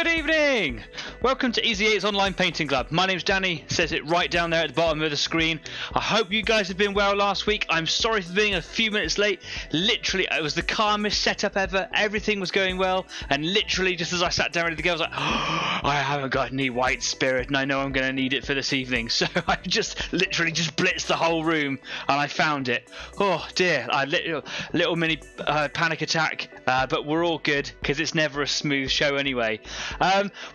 Good evening! Welcome to Easy 8's Online Painting Club. My name's Danny, says it right down there at the bottom of the screen. I hope you guys have been well last week. I'm sorry for being a few minutes late. Literally, it was the calmest setup ever. Everything was going well. And literally, just as I sat down ready to go, I was like, oh, I haven't got any white spirit and I know I'm going to need it for this evening. So I just literally just blitzed the whole room and I found it. Oh dear, I little mini panic attack, but we're all good because it's never a smooth show anyway.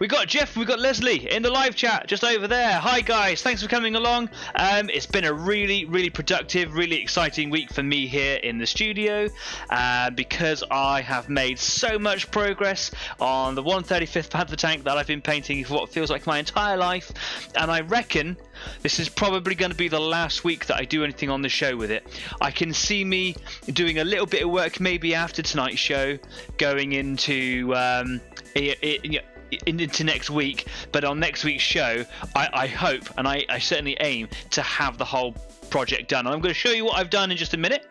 We got Jeff, we got Leslie in the live chat just over there. Hi guys, thanks for coming along. It's been a really productive, really exciting week for me here in the studio because I have made so much progress on the 135th Panther tank that I've been painting for what feels like my entire life, and I reckon this is probably going to be the last week that I do anything on the show with it. I can see me doing a little bit of work maybe after tonight's show, going into into next week, but on next week's show I hope and I certainly aim to have the whole project done. And I'm going to show you what I've done in just a minute,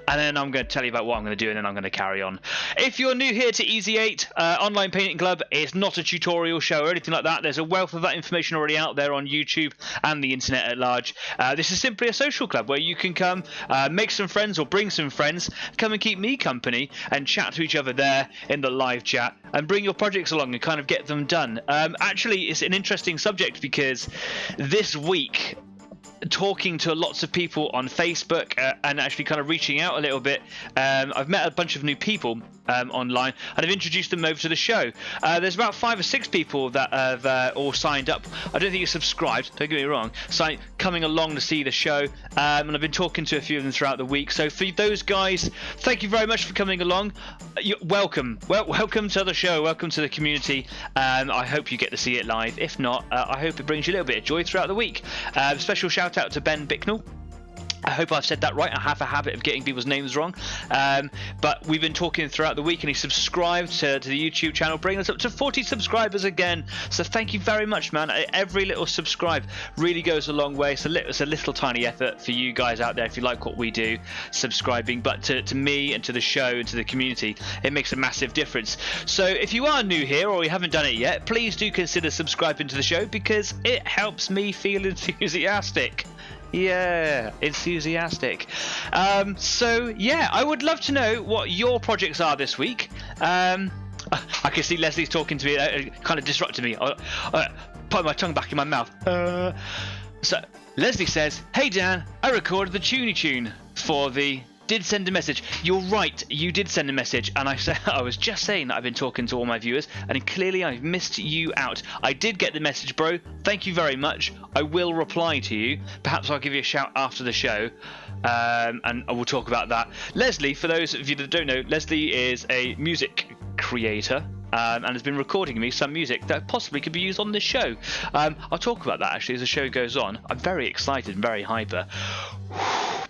and then I'm going to tell you about what I'm going to do, and then I'm going to carry on. If you're new here to Easy 8 Online Painting Club, it's not a tutorial show or anything like that. There's a wealth of that information already out there on YouTube and the internet at large. This is simply a social club where you can come, make some friends or bring some friends, come and keep me company and chat to each other there in the live chat and bring your projects along and kind of get them done. Actually, it's an interesting subject because this week, talking to lots of people on Facebook and actually kind of reaching out a little bit, I've met a bunch of new people online and I've introduced them over to the show. There's about 5 or 6 people that have all signed up. I don't think you're subscribed, don't get me wrong, coming along to see the show, and I've been talking to a few of them throughout the week. So for those guys, thank you very much for coming along. Welcome to the show, welcome to the community. I hope you get to see it live. If not, I hope it brings you a little bit of joy throughout the week. Special shout out to Ben Bicknell. I hope I've said that right. I have a habit of getting people's names wrong. But we've been talking throughout the week and he subscribed to the YouTube channel, bringing us up to 40 subscribers again. So thank you very much, man. Every little subscribe really goes a long way. It's a little tiny effort for you guys out there if you like what we do, subscribing. But to me and to the show and to the community, it makes a massive difference. So if you are new here or you haven't done it yet, please do consider subscribing to the show because it helps me feel enthusiastic. Yeah, enthusiastic. So yeah, I would love to know what your projects are this week. I can see Leslie's talking to me, kind of disrupted me. Put my tongue back in my mouth. So Leslie says, "Hey Dan, I recorded the Tuny Tune for the." Did send a message. You're right, you did send a message, and I was just saying that I've been talking to all my viewers, and clearly I've missed you out. I did get the message, bro. Thank you very much. I will reply to you. Perhaps I'll give you a shout after the show, and I will talk about that. Leslie, for those of you that don't know, Leslie is a music creator. And has been recording me some music that possibly could be used on this show. I'll talk about that actually as the show goes on. I'm very excited and very hyper.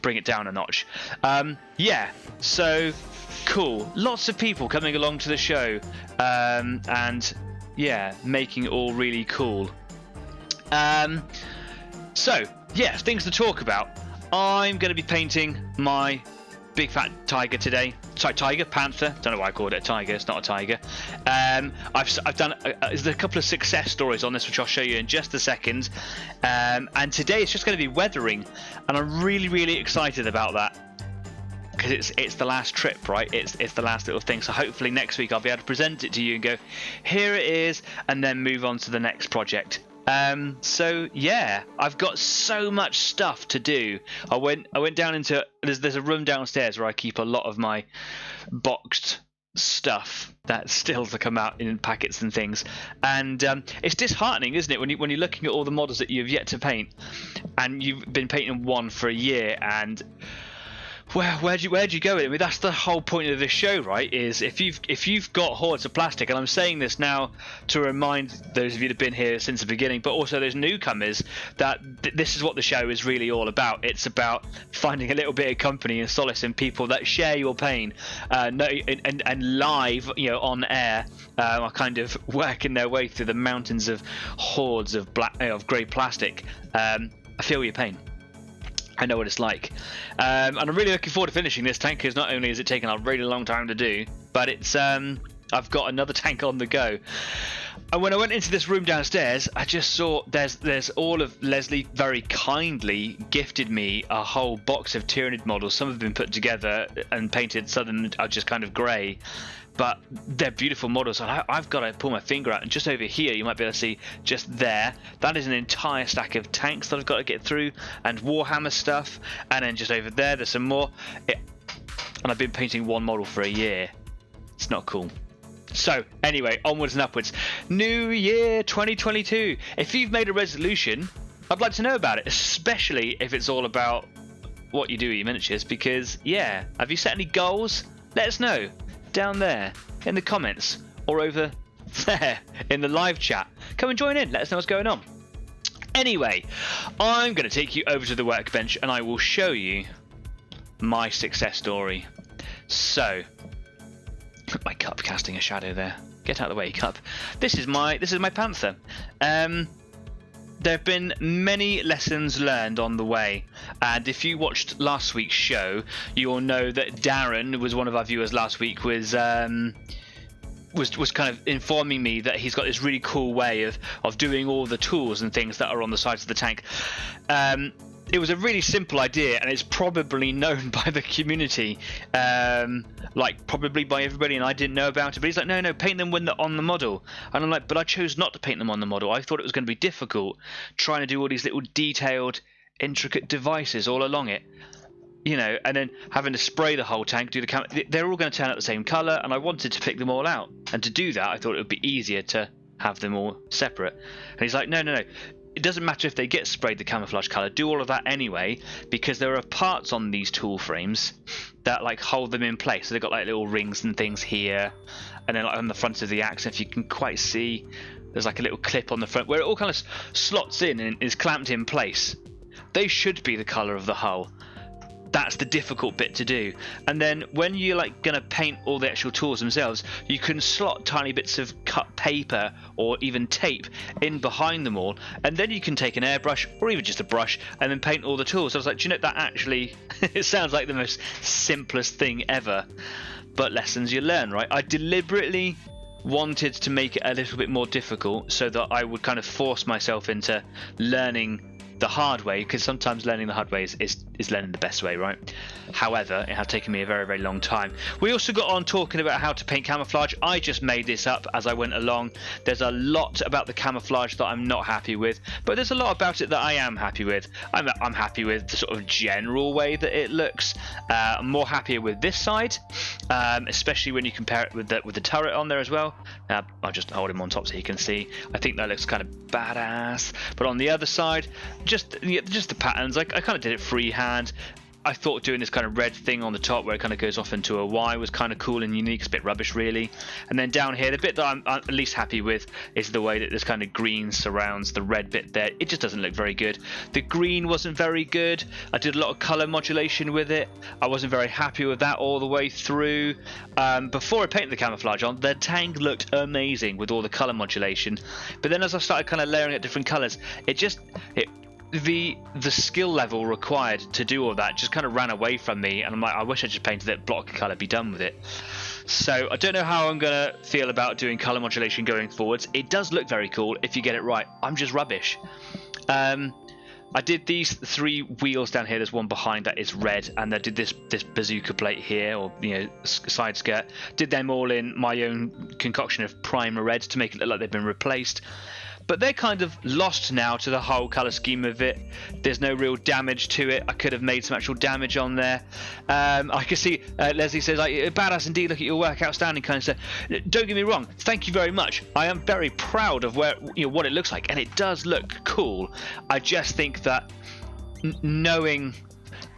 Bring it down a notch. Yeah, so cool. Lots of people coming along to the show, and yeah, making it all really cool. So yeah, things to talk about. I'm going to be painting my big fat tiger today. Sorry, Panther. Don't know why I called it a tiger. It's not a tiger. I've done there's a couple of success stories on this, which I'll show you in just a second. And today it's just going to be weathering, and I'm really excited about that because it's the last trip, right? It's the last little thing. So hopefully next week I'll be able to present it to you and go, here it is, and then move on to the next project. So yeah, I've got so much stuff to do. I went down into there's a room downstairs where I keep a lot of my boxed stuff that's still to come out in packets and things, and it's disheartening, isn't it, when you're looking at all the models that you've yet to paint and you've been painting one for a year, and where'd you go? I mean, that's the whole point of this show, right? Is if you've got hordes of plastic, and I'm saying this now to remind those of you that have been here since the beginning, but also those newcomers, that this is what the show is really all about. It's about finding a little bit of company and solace in people that share your pain, and live, on air, are kind of working their way through the mountains of hordes of grey plastic. I feel your pain. I know what it's like, and I'm really looking forward to finishing this tank because not only is it taking a really long time to do, but it's I've got another tank on the go. And when I went into this room downstairs, I just saw there's all of Leslie very kindly gifted me a whole box of Tyranid models. Some have been put together and painted, some are just kind of grey. But they're beautiful models, and I've got to pull my finger out. And just over here, you might be able to see just there, that is an entire stack of tanks that I've got to get through, and Warhammer stuff. And then just over there, there's some more. And I've been painting one model for a year. It's not cool. So anyway, onwards and upwards. New year 2022. If you've made a resolution, I'd like to know about it, especially if it's all about what you do with your miniatures. Because yeah, have you set any goals? Let us know down there in the comments, or over there in the live chat. Come and join in, let us know what's going on. Anyway, I'm going to take you over to the workbench and I will show you my success story. So, my cup casting a shadow there. Get out of the way, cup. This is my Panther. There have been many lessons learned on the way, and if you watched last week's show, you'll know that Darren was one of our viewers last week. Was kind of informing me that he's got this really cool way of doing all the tools and things that are on the sides of the tank. It was a really simple idea, and it's probably known by the community, like probably by everybody, and I didn't know about it. But he's like, no, paint them when they're on the model. And I'm like, but I chose not to paint them on the model. I thought it was going to be difficult trying to do all these little detailed, intricate devices all along it. You know, and then having to spray the whole tank, do the camera. They're all going to turn out the same colour, and I wanted to pick them all out. And to do that, I thought it would be easier to have them all separate. And he's like, no. It doesn't matter if they get sprayed the camouflage colour, do all of that anyway, because there are parts on these tool frames that like hold them in place. So they've got like little rings and things here, and then like on the front of the axe, if you can quite see, there's like a little clip on the front where it all kind of slots in and is clamped in place. They should be the colour of the hull. That's the difficult bit to do. And then when you're like gonna paint all the actual tools themselves, you can slot tiny bits of cut paper or even tape in behind them all, and then you can take an airbrush or even just a brush and then paint all the tools. So I was like, do you know, that actually it sounds like the most simplest thing ever, but lessons you learn, right? I deliberately wanted to make it a little bit more difficult so that I would kind of force myself into learning the hard way, because sometimes learning the hard way is learning the best way, right? However, it has taken me a very, very long time. We also got on talking about how to paint camouflage. I just made this up as I went along. There's a lot about the camouflage that I'm not happy with, but there's a lot about it that I am happy with. I'm happy with the sort of general way that it looks. I'm more happier with this side, especially when you compare it with the turret on there as well. I'll just hold him on top so you can see. I think that looks kind of badass. But on the other side, just the patterns, I kind of did it freehand. I thought doing this kind of red thing on the top where it kind of goes off into a Y was kind of cool and unique. It's a bit rubbish really. And then down here, the bit that I'm at least happy with is the way that this kind of green surrounds the red bit there. It just doesn't look very good. The green wasn't very good. I did a lot of color modulation with it. I wasn't very happy with that all the way through. Before I painted the camouflage on, the tank looked amazing with all the color modulation. But then as I started kind of layering at different colors, the skill level required to do all that just kind of ran away from me, and I'm like, I wish I just painted it block color, be done with it. So I don't know how I'm gonna feel about doing color modulation going forwards. It does look very cool if you get it right. I'm just rubbish. I did these 3 wheels down here. There's one behind that is red, and I did this bazooka plate here, or side skirt. Did them all in my own concoction of primer red to make it look like they've been replaced. But they're kind of lost now to the whole colour scheme of it. There's no real damage to it. I could have made some actual damage on there. I can see Leslie says, like, badass indeed, look at your work, outstanding kind of stuff. Don't get me wrong, thank you very much. I am very proud of what it looks like, and it does look cool. I just think that knowing...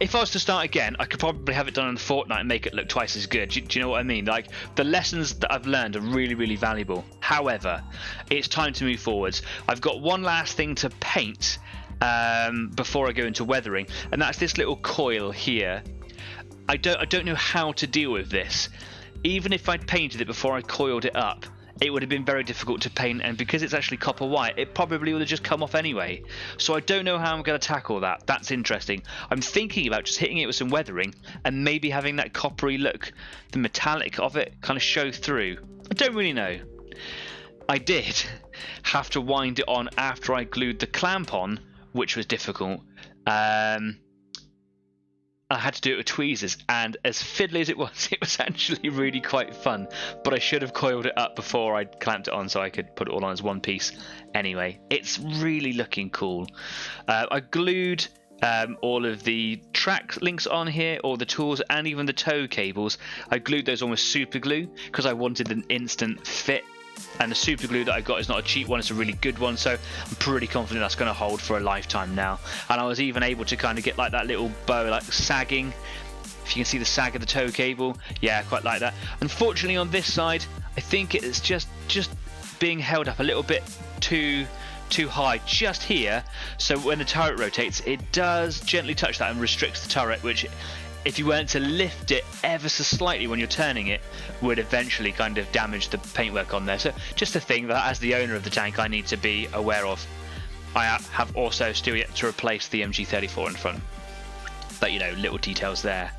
If I was to start again, I could probably have it done in a fortnight and make it look twice as good. Do you know what I mean? Like, the lessons that I've learned are really, really valuable. However, it's time to move forwards. I've got one last thing to paint before I go into weathering, and that's this little coil here. I don't know how to deal with this. Even if I'd painted it before I coiled it up, it would have been very difficult to paint, and because it's actually copper white, it probably would have just come off anyway. So I don't know how I'm going to tackle that. That's interesting. I'm thinking about just hitting it with some weathering and maybe having that coppery look, the metallic of it, kind of show through. I Don't really know. I did have to wind it on after I glued the clamp on, which was difficult. I had to do it with tweezers, and as fiddly as it was actually really quite fun. But I should have coiled it up before I clamped it on so I could put it all on as one piece. Anyway, it's really looking cool. I glued all of the track links on here, all the tools, and even the tow cables. I glued those on with super glue because I wanted an instant fit. And the super glue that I got is not a cheap one, it's a really good one, so I'm pretty confident that's going to hold for a lifetime now. And I was even able to kind of get like that little bow like sagging, if you can see the sag of the tow cable. Yeah, I quite like that. Unfortunately on this side, I think it's just being held up a little bit too high just here, so when the turret rotates it does gently touch that and restricts the turret, which if you weren't to lift it ever so slightly when you're turning it, would eventually kind of damage the paintwork on there. So just a thing that as the owner of the tank I need to be aware of. I have also still yet to replace the MG34 in front, but you know, little details there.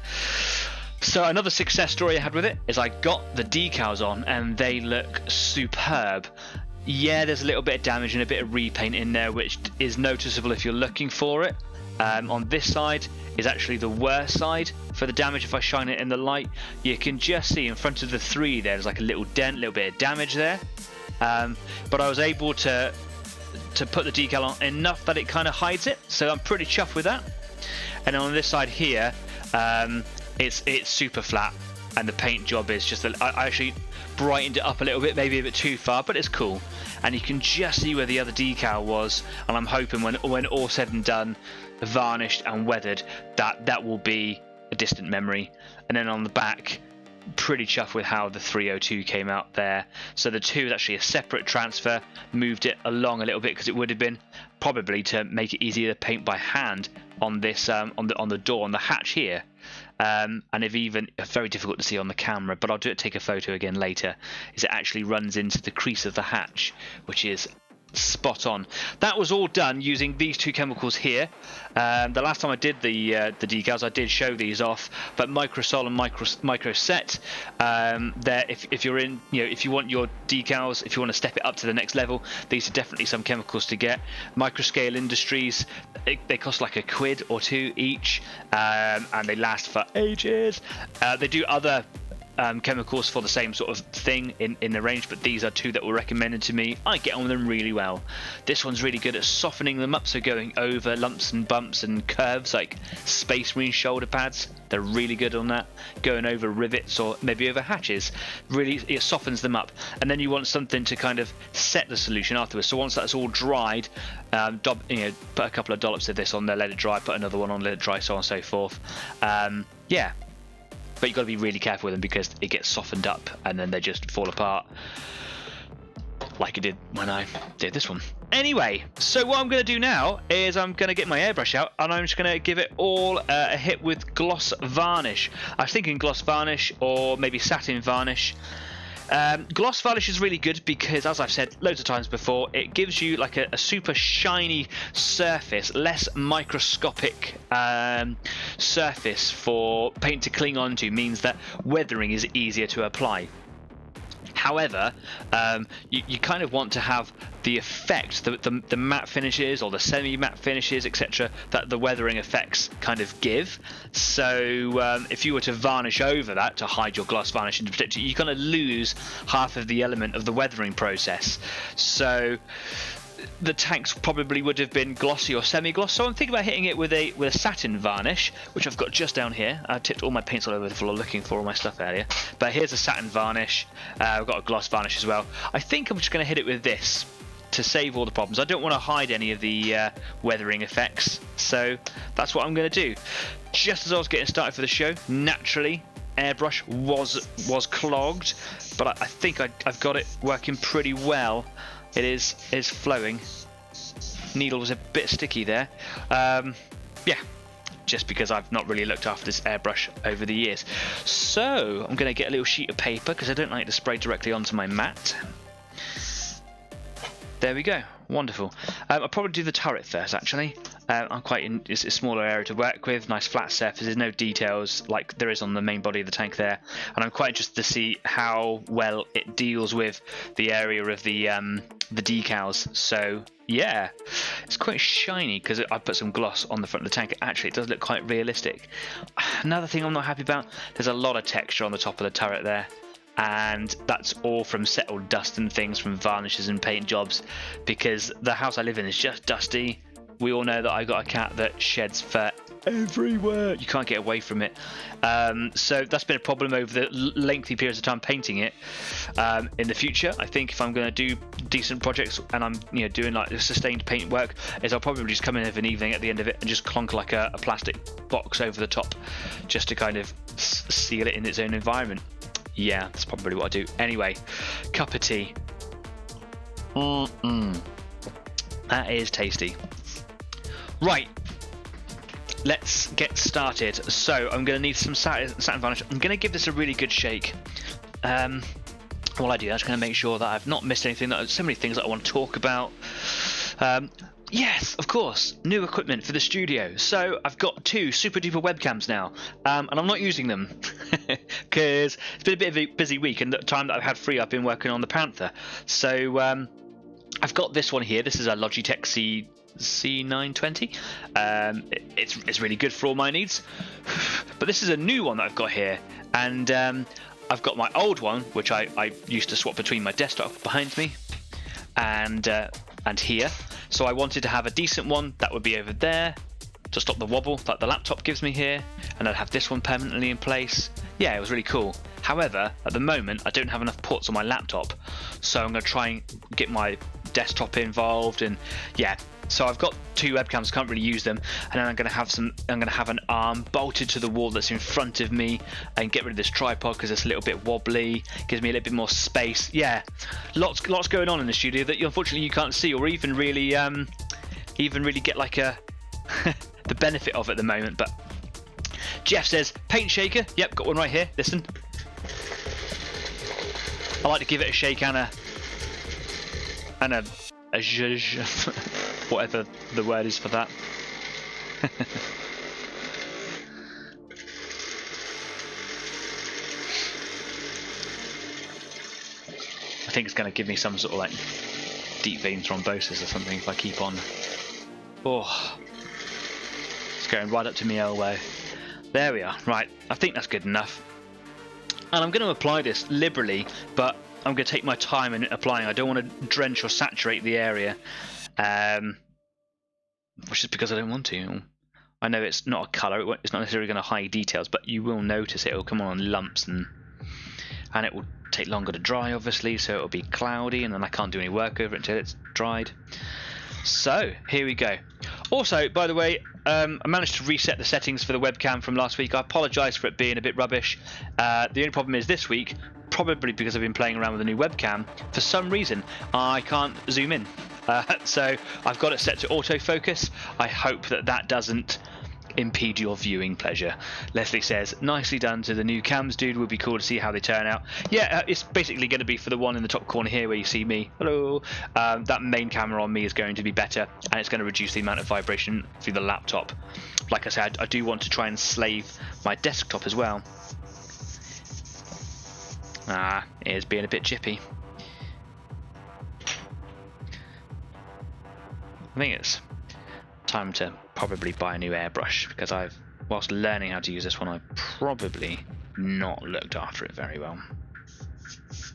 So another success story I had with it is I got the decals on and they look superb. Yeah, there's a little bit of damage and a bit of repaint in there, which is noticeable if you're looking for it. On this side is actually the worst side for the damage. If I shine it in the light, you can just see in front of the 3 there's like a little dent, a little bit of damage there. But I was able to put the decal on enough that it kind of hides it, so I'm pretty chuffed with that. And on this side here, it's super flat, and the paint job is just I actually brightened it up a little bit, maybe a bit too far, but it's cool. And you can just see where the other decal was, and I'm hoping when all said and done, varnished and weathered, that will be a distant memory. And then on the back, pretty chuffed with how the 302 came out there. So the 2 is actually a separate transfer, moved it along a little bit because it would have been probably to make it easier to paint by hand on this on the door, on the hatch here. And if even very difficult to see on the camera, but I'll take a photo again later, is it actually runs into the crease of the hatch, which is spot on. That was all done using these 2 chemicals here. The last time I did the decals, I did show these off, but Microsol and Microset, there, if you're in, you know, if you want your decals, if you want to step it up to the next level, these are definitely some chemicals to get. Microscale Industries, they cost like £1 or 2 each, and they last for ages. They do other chemicals for the same sort of thing in the range, but these are 2 that were recommended to me. I get on with them really well. This one's really good at softening them up, so going over lumps and bumps and curves like Space Marine shoulder pads, they're really good on that. Going over rivets or maybe over hatches, really it softens them up. And then you want something to kind of set the solution afterwards, so once that's all dried, put a couple of dollops of this on there, let it dry, put another one on, let it dry, so on and so forth. Yeah, but you've got to be really careful with them because it gets softened up and then they just fall apart like it did when I did this one. Anyway, so what I'm going to do now is I'm going to get my airbrush out and I'm just going to give it all a hit with gloss varnish. I was thinking gloss varnish or maybe satin varnish. Gloss varnish is really good because, as I've said loads of times before, it gives you like a super shiny surface, less microscopic surface for paint to cling onto, means that weathering is easier to apply. However, you kind of want to have the effect, the matte finishes or the semi-matte finishes, etc., that the weathering effects kind of give. So if you were to varnish over that to hide your gloss varnish in particular, you kind of lose half of the element of the weathering process. So the tanks probably would have been glossy or semi-gloss, so I'm thinking about hitting it with a satin varnish, which I've got just down here. I tipped all my paints all over the floor looking for all my stuff earlier, but here's a satin varnish. I've got a gloss varnish as well. I think I'm just going to hit it with this to save all the problems. I don't want to hide any of the weathering effects, so that's what I'm going to do. Just as I was getting started for the show, naturally airbrush was clogged, but I think I've got it working pretty well. It is flowing. Needle was a bit sticky there. Yeah, just because I've not really looked after this airbrush over the years. So I'm going to get a little sheet of paper because I don't like to spray directly onto my mat. There we go. Wonderful. I'll probably do the turret first, actually. I'm quite in. It's a smaller area to work with. Nice flat surface. There's no details like there is on the main body of the tank there. And I'm quite interested to see how well it deals with the area of the decals. So yeah, it's quite shiny because I put some gloss on the front of the tank. Actually, it does look quite realistic. Another thing I'm not happy about. There's a lot of texture on the top of the turret there. And that's all from settled dust and things from varnishes and paint jobs, because the house I live in is just dusty. We all know that I got a cat that sheds fur everywhere. You can't get away from it. So that's been a problem over the lengthy periods of time painting it. In the future, I think if I'm going to do decent projects and I'm doing like sustained paint work, is I'll probably just come in of an evening at the end of it and just clonk like a plastic box over the top, just to kind of seal it in its own environment. Yeah, that's probably what I do. Anyway, cup of tea. That is tasty. Right, let's get started. So I'm going to need some satin varnish. I'm going to give this a really good shake. While I do, I'm just going to make sure that I've not missed anything. There's so many things that I want to talk about. Yes, of course, new equipment for the studio. So I've got 2 super duper webcams now, and I'm not using them because it's been a bit of a busy week, and the time that I've had free I've been working on the Panther. So I've got this one here. This is a Logitech C920. It's really good for all my needs. But this is a new one that I've got here, and I've got my old one, which I used to swap between my desktop behind me and here. So I wanted to have a decent one that would be over there to stop the wobble that the laptop gives me here, and I'd have this one permanently in place. Yeah, it was really cool. However, at the moment I don't have enough ports on my laptop, so I'm going to try and get my desktop involved, and yeah. So I've got 2 webcams, can't really use them, and then I'm going to have an arm bolted to the wall that's in front of me, and get rid of this tripod because it's a little bit wobbly. Gives me a little bit more space. Yeah, lots going on in the studio that unfortunately you can't see, or even really get like a the benefit of at the moment. But Jeff says paint shaker. Yep, got one right here. Listen, I like to give it a shake and a zhuzh, whatever the word is for that. I think it's going to give me some sort of like deep vein thrombosis or something if I keep on. Oh, it's going right up to my elbow. There we are. Right, I think that's good enough. And I'm going to apply this liberally, but I'm going to take my time in applying. I don't want to drench or saturate the area, which is because I don't want to. I know it's not a colour, it's not necessarily going to hide details, but you will notice it will come on lumps, and it will take longer to dry, obviously, so it will be cloudy, and then I can't do any work over it until it's dried. So here we go. Also, by the way, I managed to reset the settings for the webcam from last week. I apologise for it being a bit rubbish. The only problem is this week, probably because I've been playing around with a new webcam, for some reason I can't zoom in. So I've got it set to autofocus. I hope that doesn't impede your viewing pleasure. Leslie says, nicely done to the new cams, dude. Would be cool to see how they turn out. Yeah, it's basically going to be for the one in the top corner here where you see me. Hello. That main camera on me is going to be better, and it's going to reduce the amount of vibration through the laptop. Like I said, I do want to try and slave my desktop as well. It is being a bit chippy. I think it's time to probably buy a new airbrush, because whilst learning how to use this one, I've probably not looked after it very well.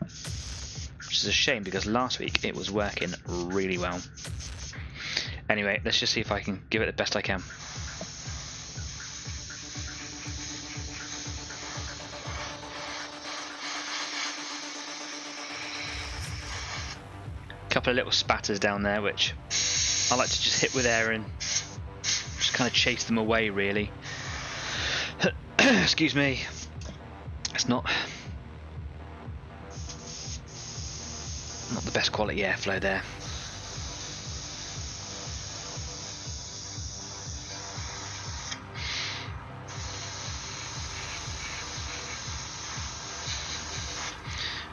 Which is a shame, because last week it was working really well. Anyway, let's just see if I can give it the best I can. Couple of little spatters down there, which I like to just hit with air and just kind of chase them away, really. Excuse me. It's not the best quality airflow there.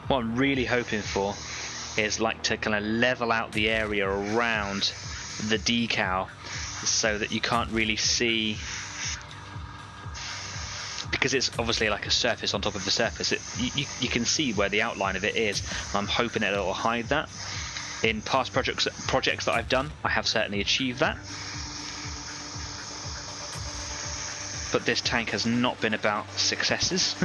What I'm really hoping for is like to kind of level out the area around the decal so that you can't really see, because it's obviously like a surface on top of a surface. You can see where the outline of it is. I'm hoping it'll hide that. In past projects that I've done, I have certainly achieved that. But this tank has not been about successes.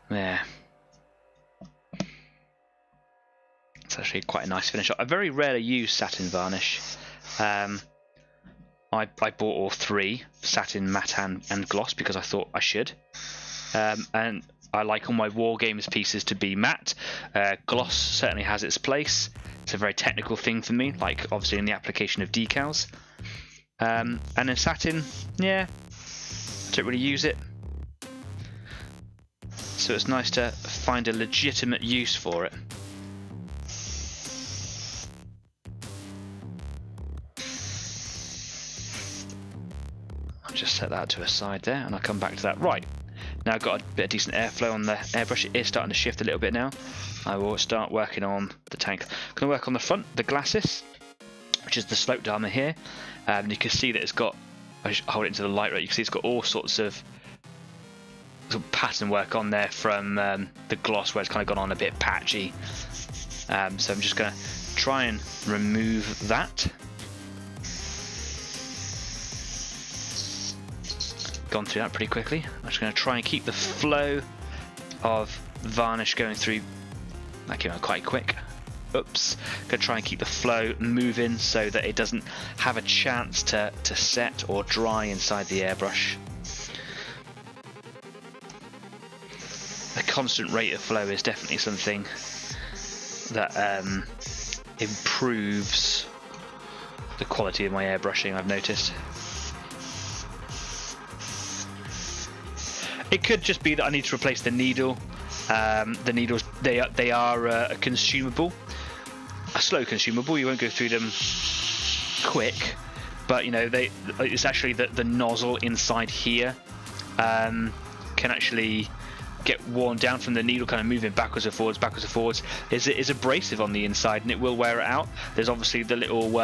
There. It's actually quite a nice finish. I very rarely use satin varnish. I bought all three, satin, matte and gloss, because I thought I should. And I like all my Wargames pieces to be matte. Gloss certainly has its place. It's a very technical thing for me, like obviously in the application of decals. And in satin, yeah, I don't really use it. So it's nice to find a legitimate use for it. I'll just set that to a side there and I'll come back to that. Right, now I've got a bit of decent airflow on the airbrush. It is starting to shift a little bit now. I will start working on the tank. I'm going to work on the front, the glacis, which is the sloped armour here. You can see that it's got, I should hold it into the light right, you can see it's got all sorts of pattern work on there from the gloss, where it's kind of gone on a bit patchy. So I'm just going to try and remove that. Gone through that pretty quickly. I'm just going to try and keep the flow of varnish going through. That came out quite quick. Oops. Going to try and keep the flow moving so that it doesn't have a chance to set or dry inside the airbrush. A constant rate of flow is definitely something that improves the quality of my airbrushing, I've noticed. It could just be that I need to replace the needle. The needles, they are a consumable, a slow consumable. You won't go through them quick, but you know it's actually the nozzle inside here can actually get worn down from the needle kind of moving backwards and forwards is abrasive on the inside, and it will wear it out. There's obviously the little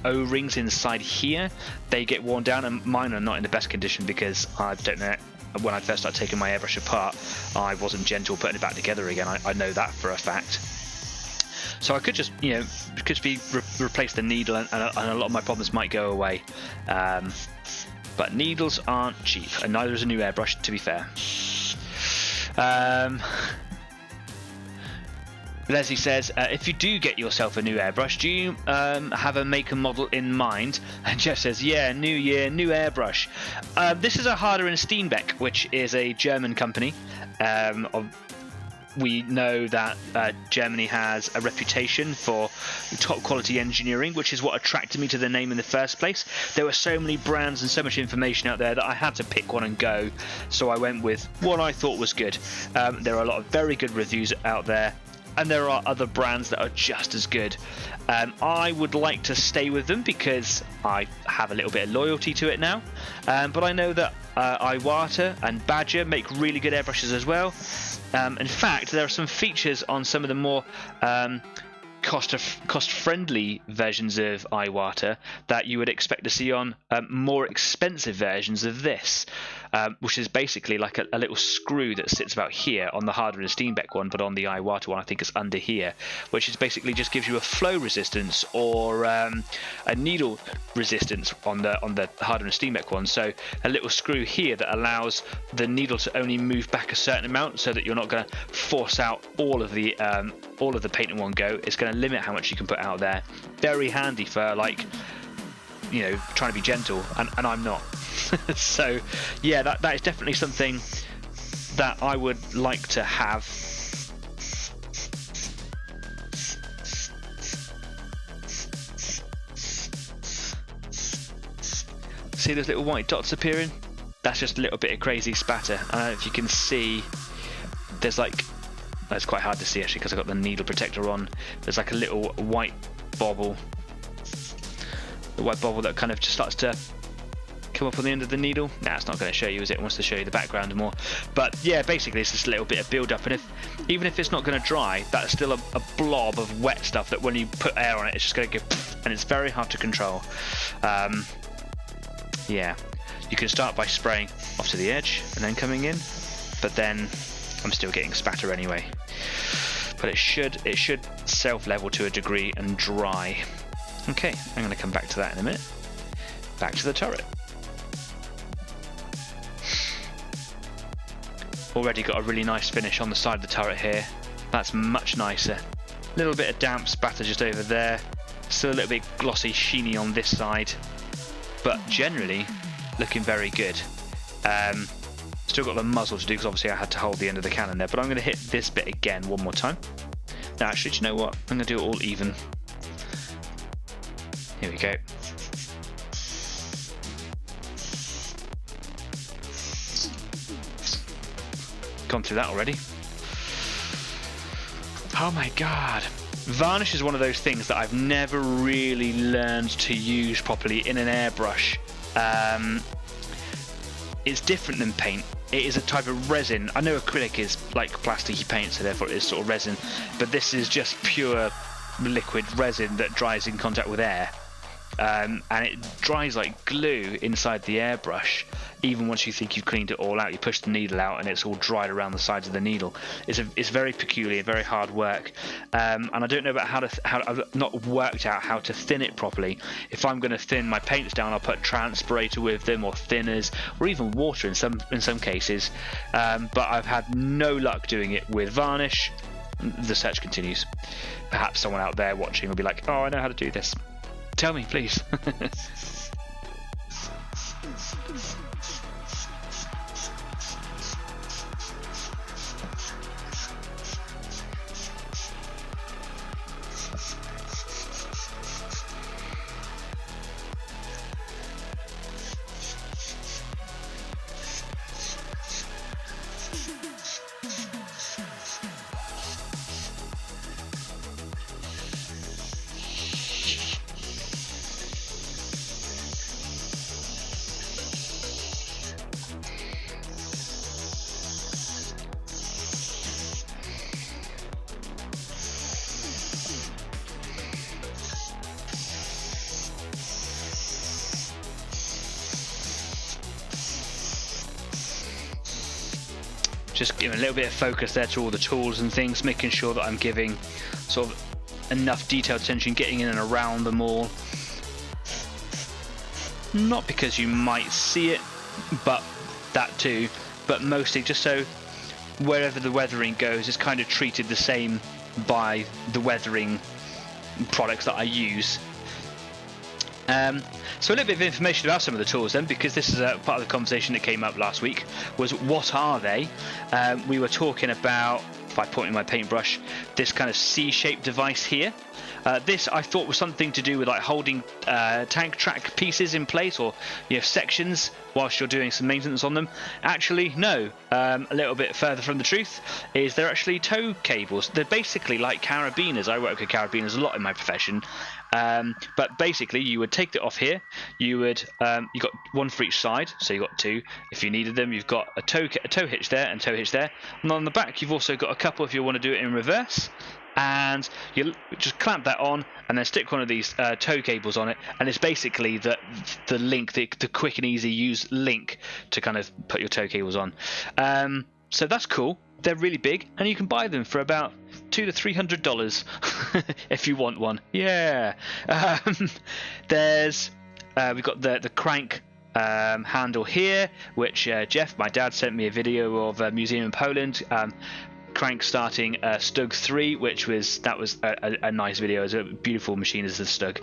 O-rings inside here. They get worn down, and mine are not in the best condition because I don't know, when I first started taking my airbrush apart I wasn't gentle putting it back together again. I know that for a fact. So I could just, you know, replace the needle and a lot of my problems might go away. But needles aren't cheap, and neither is a new airbrush, to be fair. Leslie says, if you do get yourself a new airbrush, do you have a make and model in mind? And Jeff says, yeah, new year, new airbrush. This is a Harder and Steenbeck, which is a German company. We know that Germany has a reputation for top quality engineering, which is what attracted me to the name in the first place. There were so many brands and so much information out there that I had to pick one and go, so I went with what I thought was good. There are a lot of very good reviews out there, and there are other brands that are just as good. I would like to stay with them because I have a little bit of loyalty to it now, but I know that Iwata and Badger make really good airbrushes as well. In fact, there are some features on some of the more cost-friendly versions of Iwata that you would expect to see on more expensive versions of this, which is basically like a little screw that sits about here on the Harder and Steenbeck one, but on the Iwata one I think it's under here, which is basically just gives you a flow resistance or a needle resistance on the Harder and Steenbeck one. So a little screw here that allows the needle to only move back a certain amount, so that you're not going to force out all of the paint in one go. It's going to limit how much you can put out there. Very handy for, like, you know, trying to be gentle, and I'm not. So yeah, that is definitely something that I would like to have See those little white dots appearing? That's just a little bit of crazy spatter. I don't know if you can see, there's like, that's quite hard to see actually because I've got the needle protector on. There's like a little white bobble. The white bobble that kind of just starts to come up on the end of the needle. Nah, it's not going to show you, is it? It wants to show you the background more. But yeah, basically it's just a little bit of build up, and even if it's not going to dry, that's still a blob of wet stuff that when you put air on it, it's just going to go and it's very hard to control. Yeah, you can start by spraying off to the edge and then coming in, but then I'm still getting spatter anyway. But it should self-level to a degree and dry. Okay, I'm going to come back to that in a minute. Back to the turret. Already got a really nice finish on the side of the turret here. That's much nicer. A little bit of damp spatter just over there. Still a little bit glossy, sheeny on this side. But generally, looking very good. Still got the muzzle to do because obviously I had to hold the end of the cannon there. But I'm going to hit this bit again one more time. Now actually, do you know what? I'm going to do it all even. Here we go. Gone through that already. Oh my god. Varnish is one of those things that I've never really learned to use properly in an airbrush. It's different than paint. It is a type of resin. I know acrylic is like plasticky paint, so therefore it is sort of resin, but this is just pure liquid resin that dries in contact with air. And it dries like glue inside the airbrush. Even once you think you've cleaned it all out, you push the needle out and it's all dried around the sides of the needle. It's very peculiar, very hard work, and I don't know about how I've not worked out how to thin it properly. If I'm going to thin my paints down, I'll put transpirator with them, or thinners, or even water in some cases. But I've had no luck doing it with varnish. The search continues. Perhaps someone out there watching will be like, "Oh, I know how to do this. Tell me, please." Just giving a little bit of focus there to all the tools and things, making sure that I'm giving sort of enough detailed attention, getting in and around them all. Not because you might see it, but that too, but mostly just so wherever the weathering goes is kind of treated the same by the weathering products that I use. So a little bit of information about some of the tools then, because this is a part of the conversation that came up last week, was what are they? We were talking about, by pointing my paintbrush, this kind of C-shaped device here. This I thought was something to do with like holding tank track pieces in place, or sections whilst you're doing some maintenance on them. Actually no, a little bit further from the truth is they're actually tow cables. They're basically like carabiners. I work with carabiners a lot in my profession. But basically you would take it off here, you got one for each side, so you got two. If you needed them, you've got a tow hitch there and tow hitch there, and on the back you've also got a couple if you want to do it in reverse, and you just clamp that on and then stick one of these tow cables on it, and it's basically the link, the quick and easy use link to kind of put your tow cables on. So that's cool. They're really big, and you can buy them for about $200 to $300 if you want one. Yeah. We've got the crank handle here, which Jeff, my dad, sent me a video of a museum in Poland. Crank starting Stug 3, which was a nice video. It was a beautiful machine as the Stug.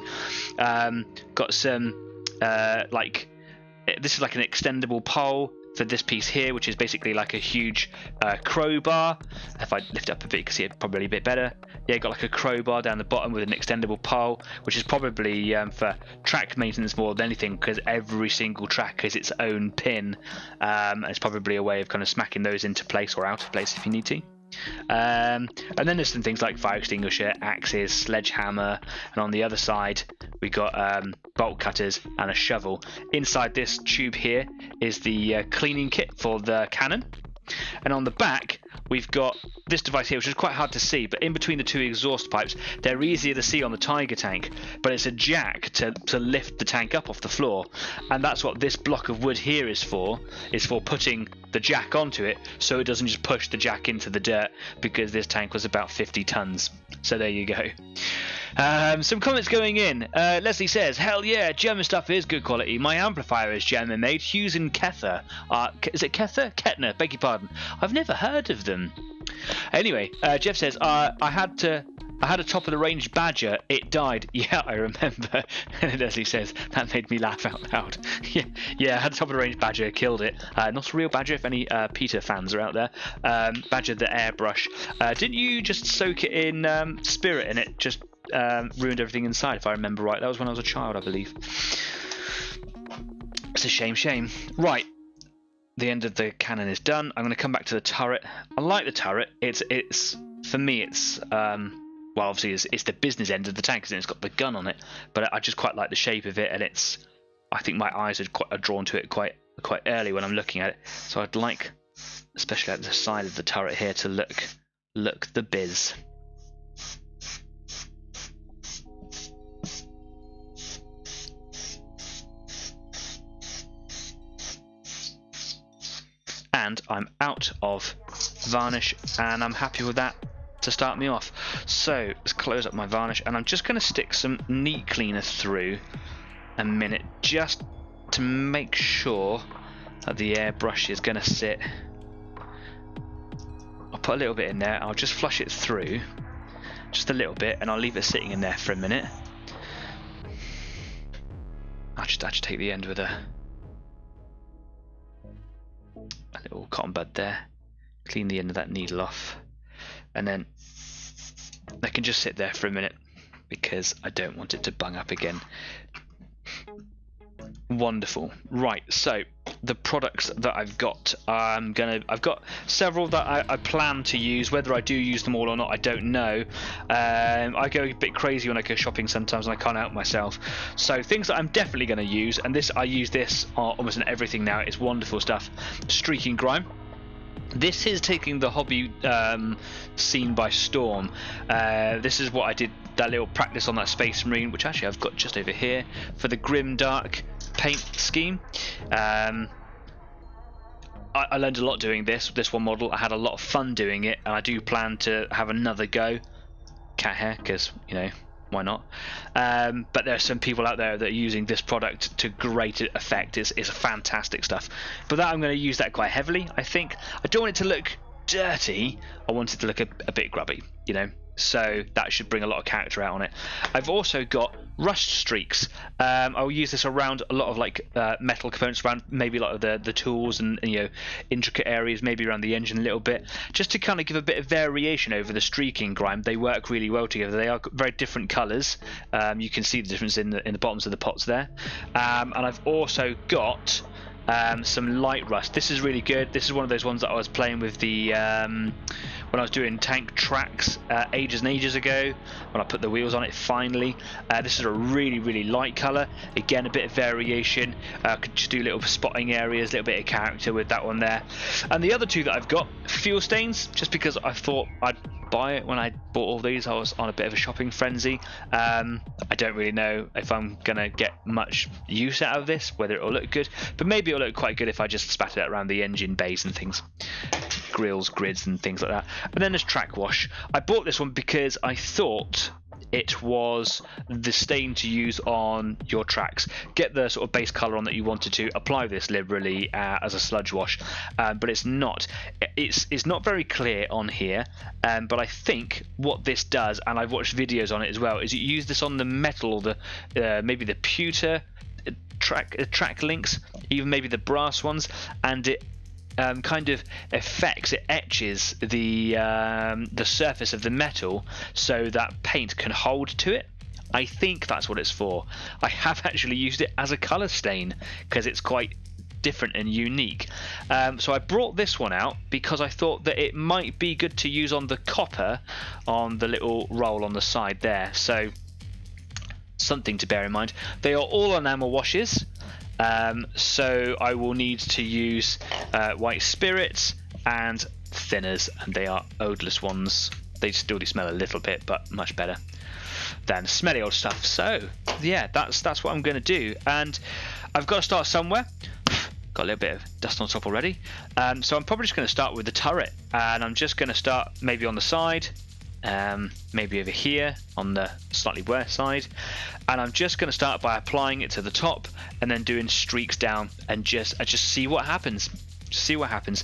Got some this is like an extendable pole for this piece here, which is basically like a huge crowbar. If I lift it up a bit, you can see it probably a bit better. Yeah, got like a crowbar down the bottom with an extendable pole, which is probably for track maintenance more than anything, because every single track has its own pin. And it's probably a way of kind of smacking those into place or out of place if you need to. And then there's some things like fire extinguisher, axes, sledgehammer, and on the other side we got bolt cutters and a shovel. Inside this tube here is the cleaning kit for the cannon, and on the back we've got this device here, which is quite hard to see, but in between the two exhaust pipes, they're easier to see on the Tiger tank, but it's a jack to lift the tank up off the floor, and that's what this block of wood here is for putting the jack onto it, so it doesn't just push the jack into the dirt, because this tank was about 50 tons. So there you go. Some comments going in. Leslie says, hell yeah, German stuff is good quality. My amplifier is German made. Hughes and Kether. Is it Kether? Kettner, beg your pardon. I've never heard of them. Anyway, Jeff says, I had a top of the range Badger. It died. Yeah, I remember. Leslie says, that made me laugh out loud. Yeah, I had a top of the range Badger. Killed it. Not a real Badger, if any Peter fans are out there. Badger the airbrush. Didn't you just soak it in spirit and it just ruined everything inside, if I remember right? That was when I was a child, I believe. It's a shame. Right. The end of the cannon is done. I'm going to come back to the turret. I like the turret. It's for me, it's well, obviously it's the business end of the tank, because it's got the gun on it. But I just quite like the shape of it, and I think my eyes are drawn to it quite early when I'm looking at it. So I'd like, especially at the side of the turret here, to look the biz. And I'm out of varnish, and I'm happy with that to start me off. So let's close up my varnish, and I'm just going to stick some neat cleaner through a minute, just to make sure that the airbrush is going to sit. I'll put a little bit in there. I'll just flush it through just a little bit, and I'll leave it sitting in there for a minute. I'll just take the end with a little cotton bud there, clean the end of that needle off, and then they can just sit there for a minute because I don't want it to bung up again. Wonderful. Right, so the products that I've got, I've got several that I plan to use. Whether I do use them all or not, I don't know. I go a bit crazy when I go shopping sometimes, and I can't help myself. So things that I'm definitely going to use, and I use this almost in everything now. It's wonderful stuff. Streaking grime. This is taking the hobby scene by storm. This is what I did, that little practice on that Space Marine, which actually I've got just over here, for the grim dark paint scheme. I learned a lot doing this one model. I had a lot of fun doing it, and I do plan to have another go. Cat hair, because, you know, why not? But there are some people out there that are using this product to great effect. It's fantastic stuff. But that I'm going to use that quite heavily, I think. I don't want it to look dirty. I want it to look a bit grubby, you know. So that should bring a lot of character out on it. I've also got rust streaks. I'll use this around a lot of like metal components, around maybe a lot of the tools and you know, intricate areas, maybe around the engine a little bit, just to kind of give a bit of variation over the streaking grime. They work really well together. They are very different colours. You can see the difference in the bottoms of the pots there. And I've also got some light rust. This is really good. This is one of those ones that I was playing with the when I was doing tank tracks ages and ages ago, when I put the wheels on it finally. This is a really light colour. Again, a bit of variation. Could just do little spotting areas, a little bit of character with that one there. And the other two that I've got, fuel stains, just because I thought I'd buy it when I bought all these. I was on a bit of a shopping frenzy. I don't really know if I'm gonna get much use out of this, whether it'll look good, but maybe it'll look quite good if I just spat it around the engine bays and things, grills, grids and things like that. And then there's track wash. I bought this one because I thought it was the stain to use on your tracks. Get the sort of base colour on that you wanted to, apply this liberally as a sludge wash, but it's not. It's not very clear on here, but I think what this does, and I've watched videos on it as well, is you use this on the metal or the maybe the pewter track links. even maybe the brass ones, and it kind of affects, it etches the surface of the metal so that paint can hold to it. I think that's what it's for. I have actually used it as a colour stain because it's quite different and unique. So I brought this one out because I thought that it might be good to use on the copper on the little roll on the side there. So something to bear in mind. They are all enamel washes. So I will need to use white spirits and thinners, and they are odorless ones. They still do smell a little bit, but much better than smelly old stuff. So yeah, that's what I'm going to do, and I've got to start somewhere. Got a little bit of dust on top already, so I'm probably just going to start with the turret, and I'm just going to start maybe on the side, maybe over here on the slightly worse side, and I'm just going to start by applying it to the top and then doing streaks down and just see what happens. See what happens.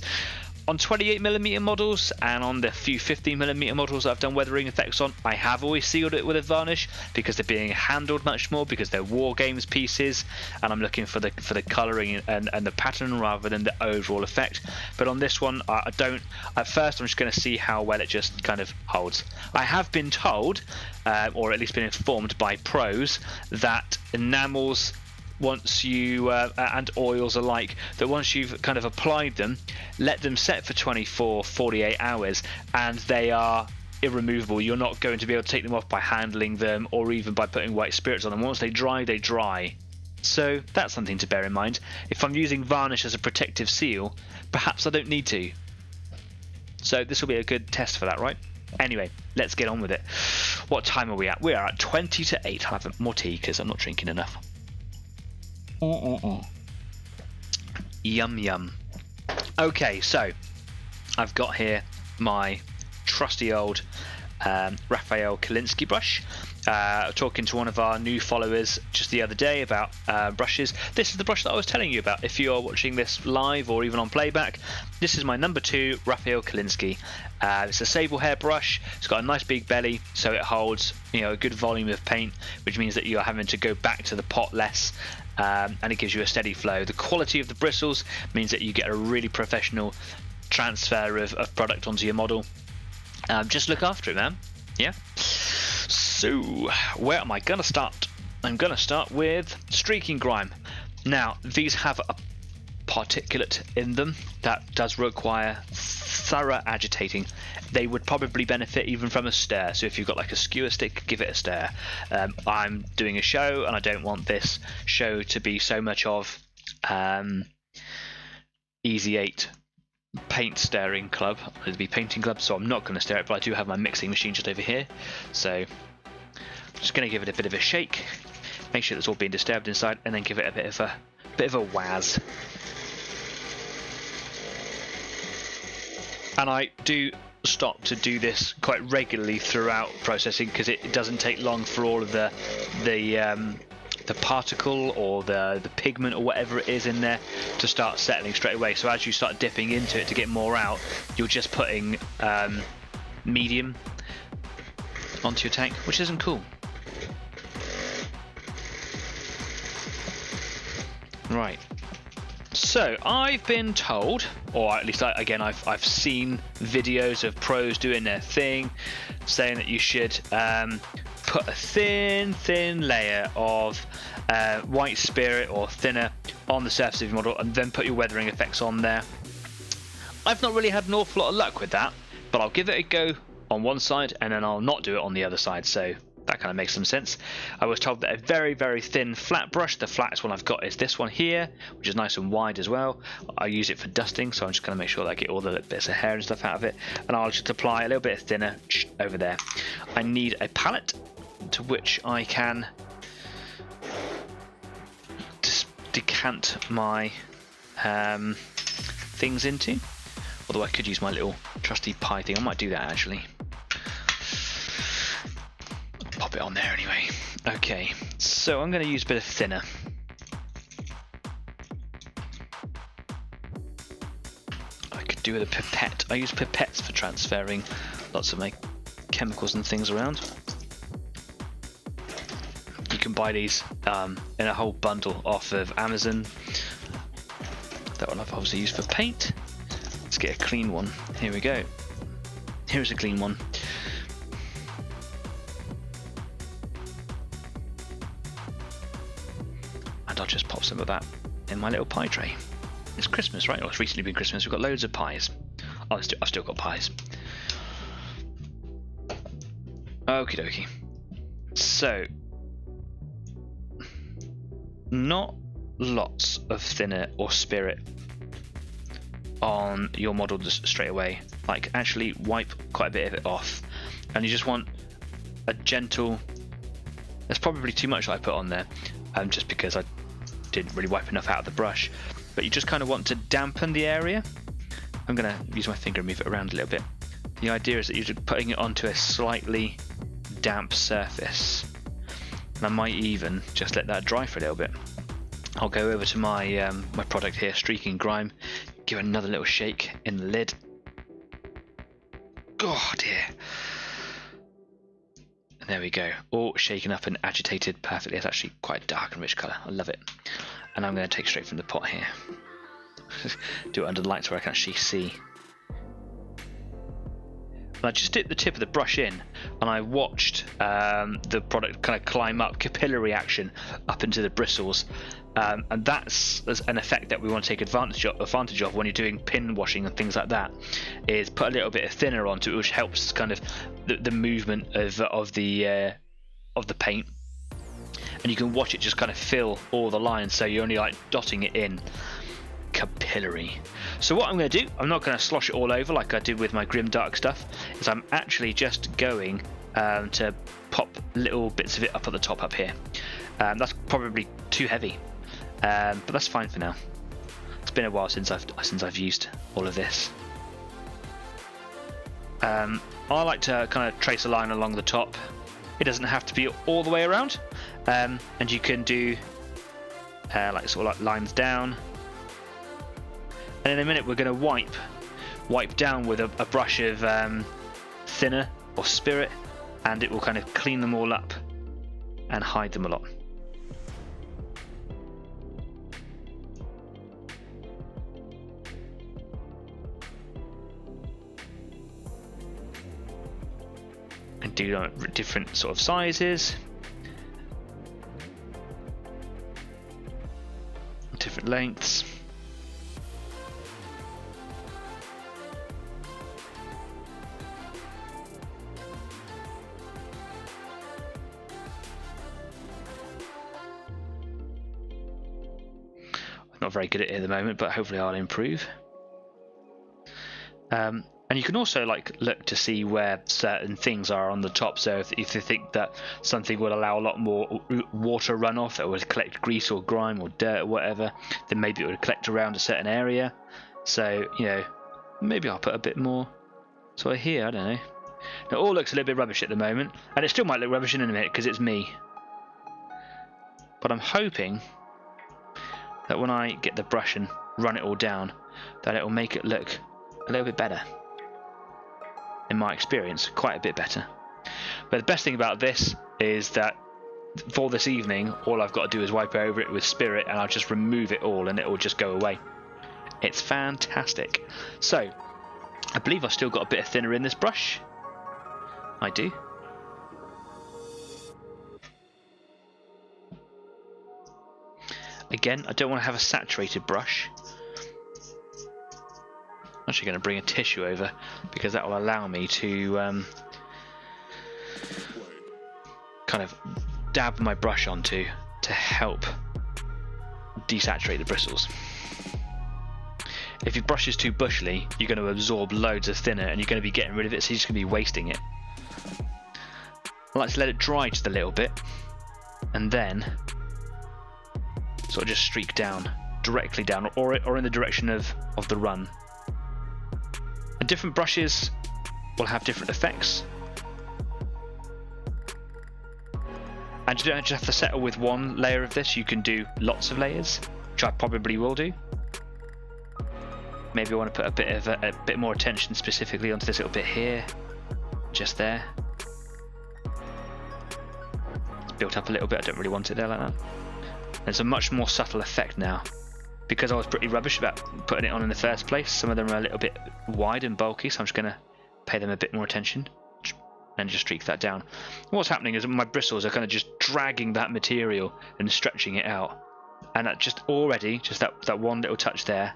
On 28mm models and on the few 15mm models that I've done weathering effects on, I have always sealed it with a varnish because they're being handled much more, because they're war games pieces, and I'm looking for the colouring and the pattern rather than the overall effect. But on this one, I don't. At first, I'm just going to see how well it just kind of holds. I have been told, or at least been informed by pros, that enamels, once you and oils alike, that once you've kind of applied them, let them set for 24-48 hours and they are irremovable. You're not going to be able to take them off by handling them or even by putting white spirits on them. Once they dry, they dry. So that's something to bear in mind. If I'm using varnish as a protective seal, perhaps I don't need to. So this will be a good test for that, right? Anyway, let's get on with it. What time are we at? We are at 20 to 8. I'll have more tea because I'm not drinking enough. Yum yum. Okay, so I've got here my trusty old Raphael Kalinsky brush. Talking to one of our new followers just the other day about brushes. This is the brush that I was telling you about. If you're watching this live or even on playback, this is my number 2 Raphael Kalinsky. It's a sable hair brush. It's got a nice big belly, so it holds, you know, a good volume of paint, which means that you're having to go back to the pot less. And it gives you a steady flow. The quality of the bristles means that you get a really professional transfer of product onto your model. Just look after it, man. Yeah. So where am I gonna start? I'm gonna start with streaking grime. Now these have a particulate in them that does require thorough agitating. They would probably benefit even from a stir, so if you've got like a skewer stick, give it a stir. I'm doing a show and I don't want this show to be so much of Easy 8 paint stirring club. It'd be painting club, so I'm not going to stir it, but I do have my mixing machine just over here, so I'm just going to give it a bit of a shake, make sure it's all being disturbed inside, and then give it a bit of a waz. And I do stop to do this quite regularly throughout processing because it doesn't take long for all of the particle or the pigment or whatever it is in there to start settling straight away. So as you start dipping into it to get more out, you're just putting medium onto your tank, which isn't cool. Right. So I've been told, or at least I've seen videos of pros doing their thing, saying that you should put a thin layer of white spirit or thinner on the surface of your model and then put your weathering effects on there. I've not really had an awful lot of luck with that, but I'll give it a go on one side and then I'll not do it on the other side, so that kind of makes some sense. I was told that a very thin flat brush, the flattest one I've got is this one here, which is nice and wide as well. I use it for dusting, so I'm just going to make sure that I get all the bits of hair and stuff out of it, and I'll just apply a little bit thinner over there. I need a palette to which I can decant my things into, although I could use my little trusty pie thing. I might do that actually. Pop it on there anyway. Okay, so I'm going to use a bit of thinner. I could do with a pipette. I use pipettes for transferring lots of my chemicals and things around. You can buy these in a whole bundle off of Amazon. that one I've obviously used for paint. Let's get a clean one. Here we go. Here's a clean one. And I'll just pop some of that in my little pie tray. It's Christmas, right? Well, it's recently been Christmas. We've got loads of pies. Oh, I've still got pies. Okie dokie. So, not lots of thinner or spirit on your model just straight away. Like, actually wipe quite a bit of it off, and you just want a gentle. There's probably too much that I put on there, just because I didn't really wipe enough out of the brush. But you just kind of want to dampen the area. I'm going to use my finger and move it around a little bit. The idea is that you're just putting it onto a slightly damp surface. And I might even just let that dry for a little bit. I'll go over to my my product here, Streaking Grime, give it another little shake in the lid. Oh dear. And there we go, all shaken up and agitated perfectly. It's actually quite a dark and rich colour, I love it. And I'm going to take straight from the pot here. Do it under the lights where I can actually see. And I just dipped the tip of the brush in, and I watched the product kind of climb up, capillary action up into the bristles, and that's an effect that we want to take advantage of when you're doing pin washing and things like that. Is put a little bit of thinner onto it, which helps kind of the movement of the paint, and you can watch it just kind of fill all the lines, so you're only like dotting it in. Capillary. So what I'm going to do, I'm not going to slosh it all over like I did with my grim dark stuff, is I'm actually just going to pop little bits of it up at the top up here. That's probably too heavy, but that's fine for now. It's been a while since I've used all of this. I like to kind of trace a line along the top. It doesn't have to be all the way around, and you can do like sort of like lines down. And in a minute we're going to wipe down with a brush of thinner or spirit, and it will kind of clean them all up and hide them a lot. And do different sort of sizes, different lengths. Not very good at it at the moment, but hopefully I'll improve. And you can also like look to see where certain things are on the top. So if you think that something would allow a lot more water runoff, it would collect grease or grime or dirt or whatever, then maybe it would collect around a certain area. So, you know, maybe I'll put a bit more sort of here, I don't know. Now, it all looks a little bit rubbish at the moment, and it still might look rubbish in a minute because it's me. But I'm hoping that when I get the brush and run it all down, that it will make it look a little bit better. In my experience, quite a bit better. But the best thing about this is that for this evening, all I've got to do is wipe over it with spirit, and I'll just remove it all and it will just go away. It's fantastic. So, I believe I've still got a bit of thinner in this brush. I do. Again, I don't want to have a saturated brush. I'm actually going to bring a tissue over because that will allow me to kind of dab my brush onto to help desaturate the bristles. If your brush is too bushly, you're going to absorb loads of thinner and you're going to be getting rid of it, so you're just going to be wasting it. I like to let it dry just a little bit and then sort of just streak down, directly down, or in the direction of the run. And different brushes will have different effects. And you don't just have to settle with one layer of this, you can do lots of layers, which I probably will do. Maybe I want to put a bit more attention specifically onto this little bit here, just there. It's built up a little bit, I don't really want it there like that. There's a much more subtle effect now because I was pretty rubbish about putting it on in the first place. Some of them are a little bit wide and bulky, so I'm just going to pay them a bit more attention and just streak that down. What's happening is my bristles are kind of just dragging that material and stretching it out, and that just already, just that one little touch there,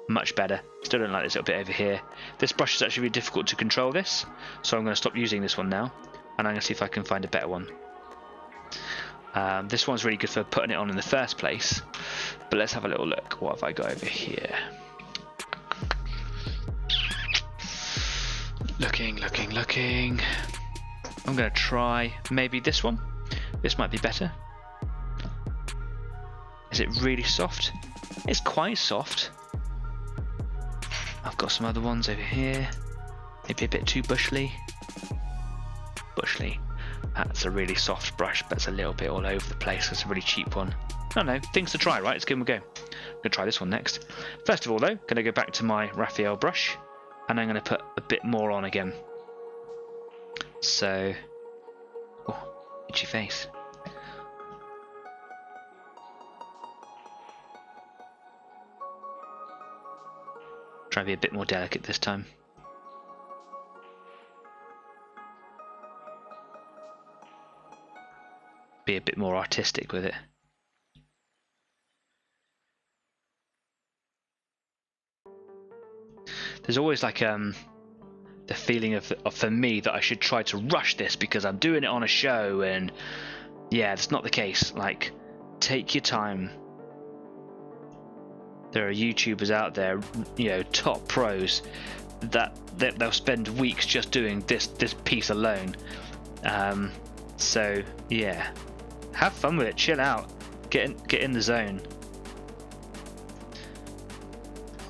much better. Still don't like this little bit over here. This brush is actually really difficult to control this, so I'm going to stop using this one now, and I'm going to see if I can find a better one. This one's really good for putting it on in the first place, but let's have a little look. What have I got over here? Looking. I'm going to try maybe this one. This might be better. Is it really soft? It's quite soft. I've got some other ones over here. Maybe a bit too bushly. That's a really soft brush, but it's a little bit all over the place. It's a really cheap one. No, things to try, right? Let's give them a go. I'm going to try this one next. First of all, though, I'm going to go back to my Raphael brush, and I'm going to put a bit more on again. So, oh, itchy face. Try to be a bit more delicate this time. Be a bit more artistic with it. There's always like the feeling of for me that I should try to rush this because I'm doing it on a show, and yeah, that's not the case. Like, take your time. There are YouTubers out there, you know, top pros that they'll spend weeks just doing this piece alone. So yeah, have fun with it, chill out, get in the zone.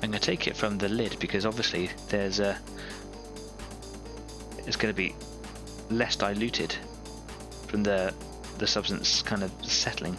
I'm going to take it from the lid because obviously it's going to be less diluted from the substance kind of settling.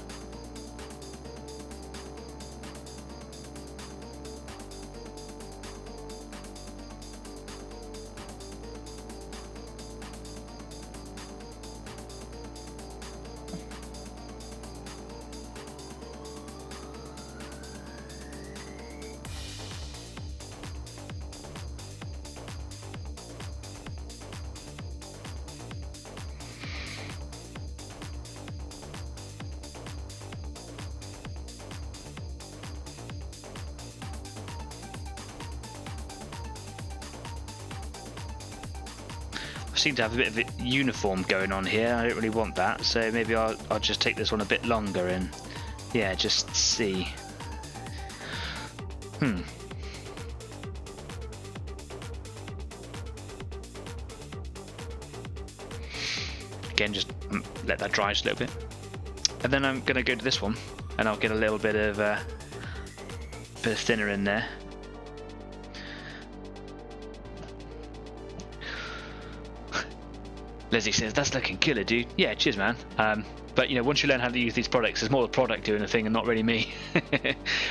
I seem to have a bit of a uniform going on here. I don't really want that, so maybe I'll just take this one a bit longer and yeah, just see. Again, just let that dry just a little bit, and then I'm gonna go to this one, and I'll get a little bit of thinner in there. Leslie says, that's looking killer, dude. Yeah, cheers, man. But, you know, once you learn how to use these products, it's more the product doing the thing and not really me.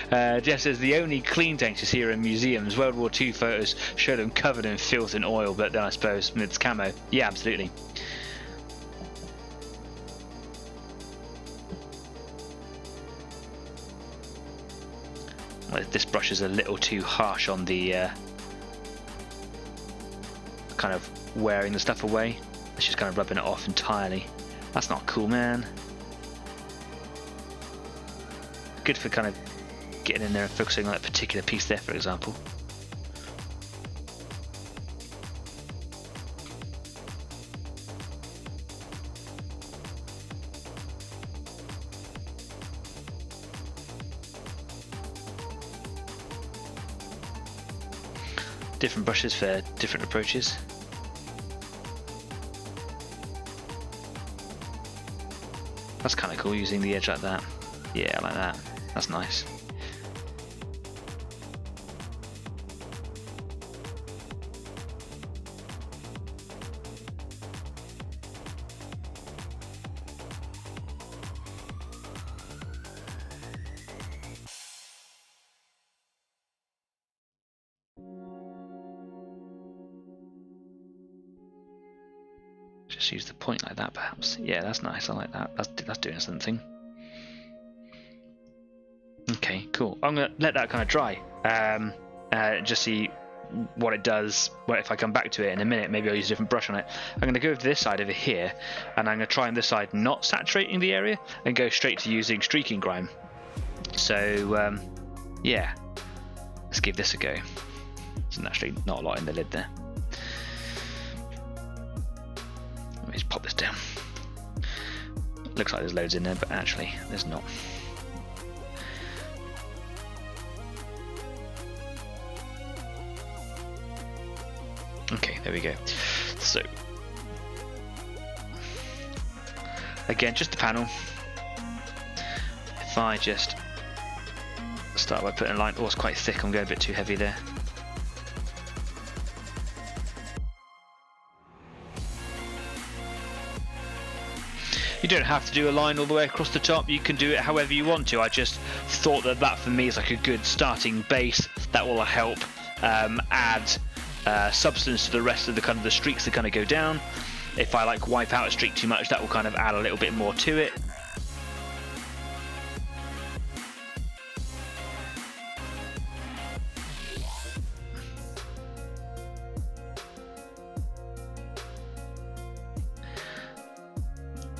Jeff says, the only clean tanks you see are in museums. World War II photos show them covered in filth and oil, but then I suppose it's camo. Yeah, absolutely. Well, this brush is a little too harsh on the kind of wearing the stuff away. It's just kind of rubbing it off entirely. That's not cool, man. Good for kind of getting in there and focusing on that particular piece there, for example. Different brushes for different approaches. That's kind of cool, using the edge like that. Yeah, I like that. That's nice. Just use the point like that, perhaps. Yeah, that's nice. I like that. That's doing something. Okay, cool. I'm gonna let that kind of dry. Just see what it does. Well, if I come back to it in a minute, maybe I'll use a different brush on it. I'm going to go to this side over here, and I'm going to try on this side not saturating the area and go straight to using streaking grime. So yeah, let's give this a go. There's actually not a lot in the lid there. Let me just pop this down. Looks like there's loads in there, but actually there's not. Okay, there we go. So again, just the panel. If I just start by putting a line, oh, it's quite thick, I'm going a bit too heavy there. You don't have to do a line all the way across the top, you can do it however you want to. I just thought that for me is like a good starting base that will help add substance to the rest of the kind of the streaks that kind of go down. If I like wipe out a streak too much, that will kind of add a little bit more to it.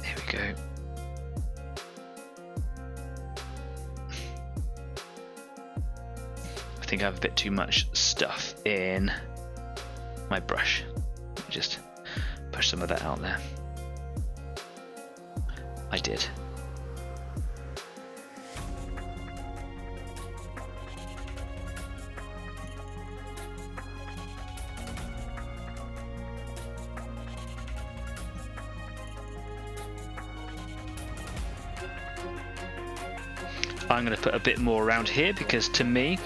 There we go. I think I have a bit too much stuff in my brush. Just push some of that out there. I did. I'm going to put a bit more around here because to me,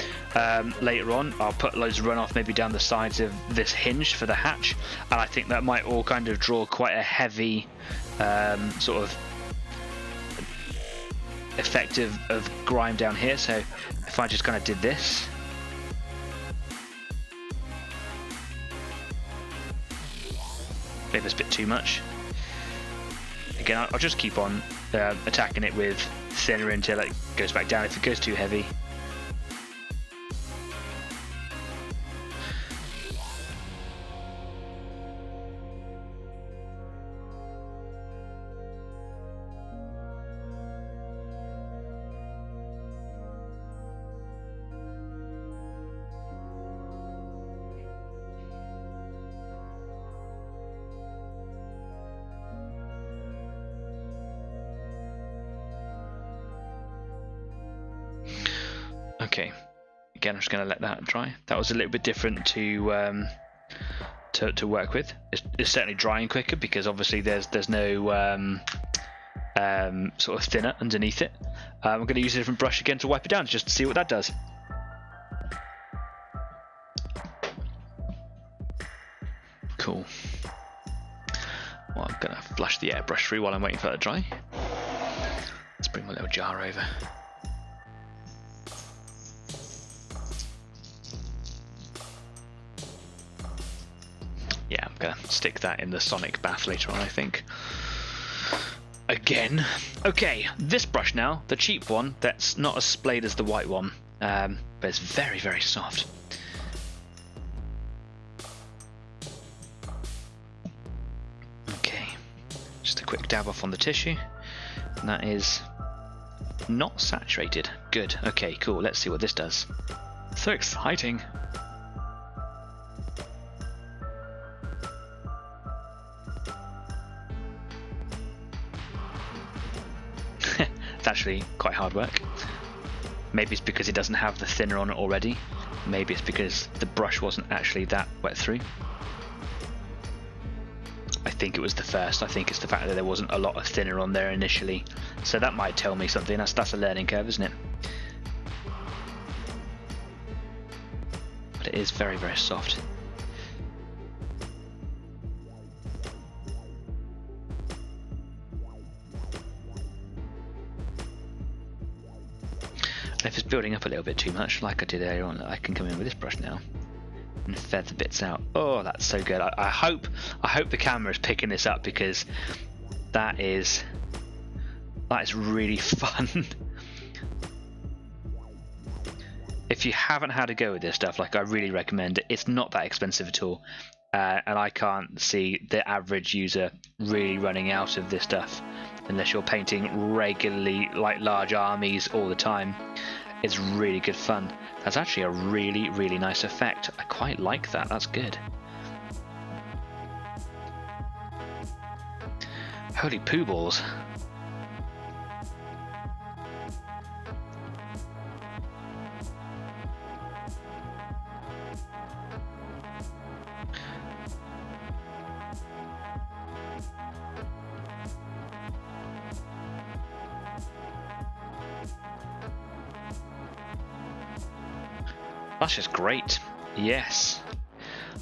later on, I'll put loads of runoff maybe down the sides of this hinge for the hatch, and I think that might all kind of draw quite a heavy sort of effect of grime down here. So if I just kind of did this, maybe it's a bit too much. Again, I'll just keep on attacking it with thinner until it goes back down if it goes too heavy. Okay, again, I'm just going to let that dry. That was a little bit different to work with. It's certainly drying quicker because obviously there's no sort of thinner underneath it. I'm going to use a different brush again to wipe it down just to see what that does. Cool. Well, I'm going to flush the airbrush through while I'm waiting for that to dry. Let's bring my little jar over. Yeah, I'm going to stick that in the sonic bath later on, I think. Again. Okay, this brush now, the cheap one, that's not as splayed as the white one, but it's very, very soft. Okay, just a quick dab off on the tissue. And that is not saturated. Good. Okay, cool. Let's see what this does. So exciting. It's actually quite hard work. Maybe it's because it doesn't have the thinner on it already. Maybe it's because the brush wasn't actually that wet through. I think it was the first. I think it's the fact that there wasn't a lot of thinner on there initially. So that might tell me something. That's a learning curve, isn't it? But it is very, very soft. And if it's building up a little bit too much, like I did earlier on, I can come in with this brush now and feather bits out. Oh, that's so good. I hope the camera is picking this up because that is really fun. if you haven't had a go with this stuff, like, I really recommend it. It's not that expensive at all, and I can't see the average user really running out of this stuff unless you're painting regularly, like large armies all the time. It's really good fun. That's actually a really, really nice effect. I quite like that. That's good. Holy poo balls. That's just great. Yes.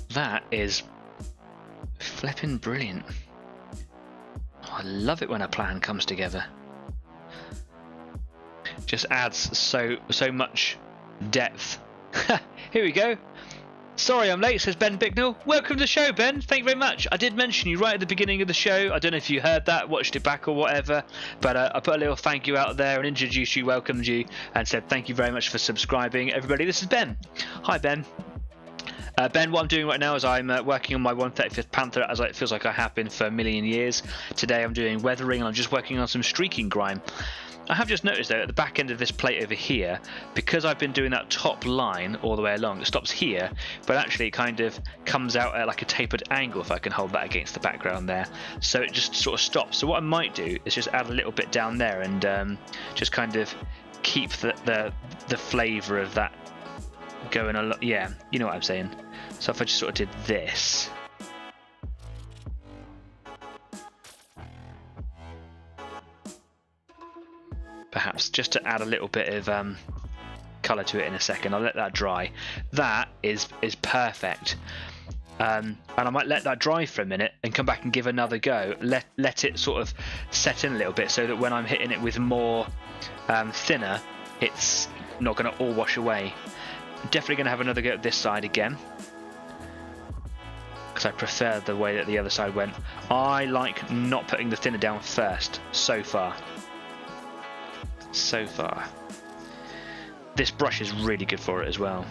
That is flipping brilliant. Oh, I love it when a plan comes together. Just adds so much depth. Here we go. Sorry I'm late, says Ben Bicknell. Welcome to the show, Ben. Thank you very much. I did mention you right at the beginning of the show. I don't know if you heard that, watched it back or whatever, but I put a little thank you out there and introduced you, welcomed you, and said thank you very much for subscribing. Everybody, this is Ben. Hi, Ben. Ben, what I'm doing right now is I'm working on my 135th Panther, as it feels like I have been for a million years. Today I'm doing weathering and I'm just working on some streaking grime. I have just noticed though at the back end of this plate over here, because I've been doing that top line all the way along, it stops here, but actually it kind of comes out at like a tapered angle, if I can hold that against the background there. So it just sort of stops. So what I might do is just add a little bit down there and just kind of keep the flavour of that going along. Yeah, you know what I'm saying. So if I just sort of did this. Perhaps just to add a little bit of colour to it in a second. I'll let that dry. That is perfect. And I might let that dry for a minute and come back and give another go. Let it sort of set in a little bit so that when I'm hitting it with more thinner, it's not going to all wash away. I'm definitely going to have another go at this side again, because I prefer the way that the other side went. I like not putting the thinner down first so far. This brush is really good for it as well.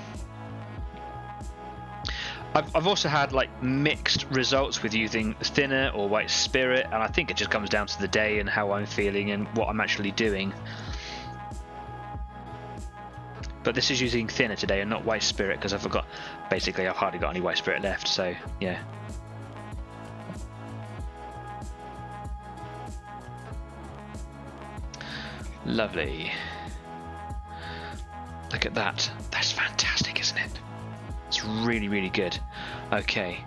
I've also had like mixed results with using thinner or white spirit, and I think it just comes down to the day and how I'm feeling and what I'm actually doing. But this is using thinner today and not white spirit because I've hardly got any white spirit left, so yeah. Lovely. Look at that. That's fantastic, isn't it? It's really, really good. Okay.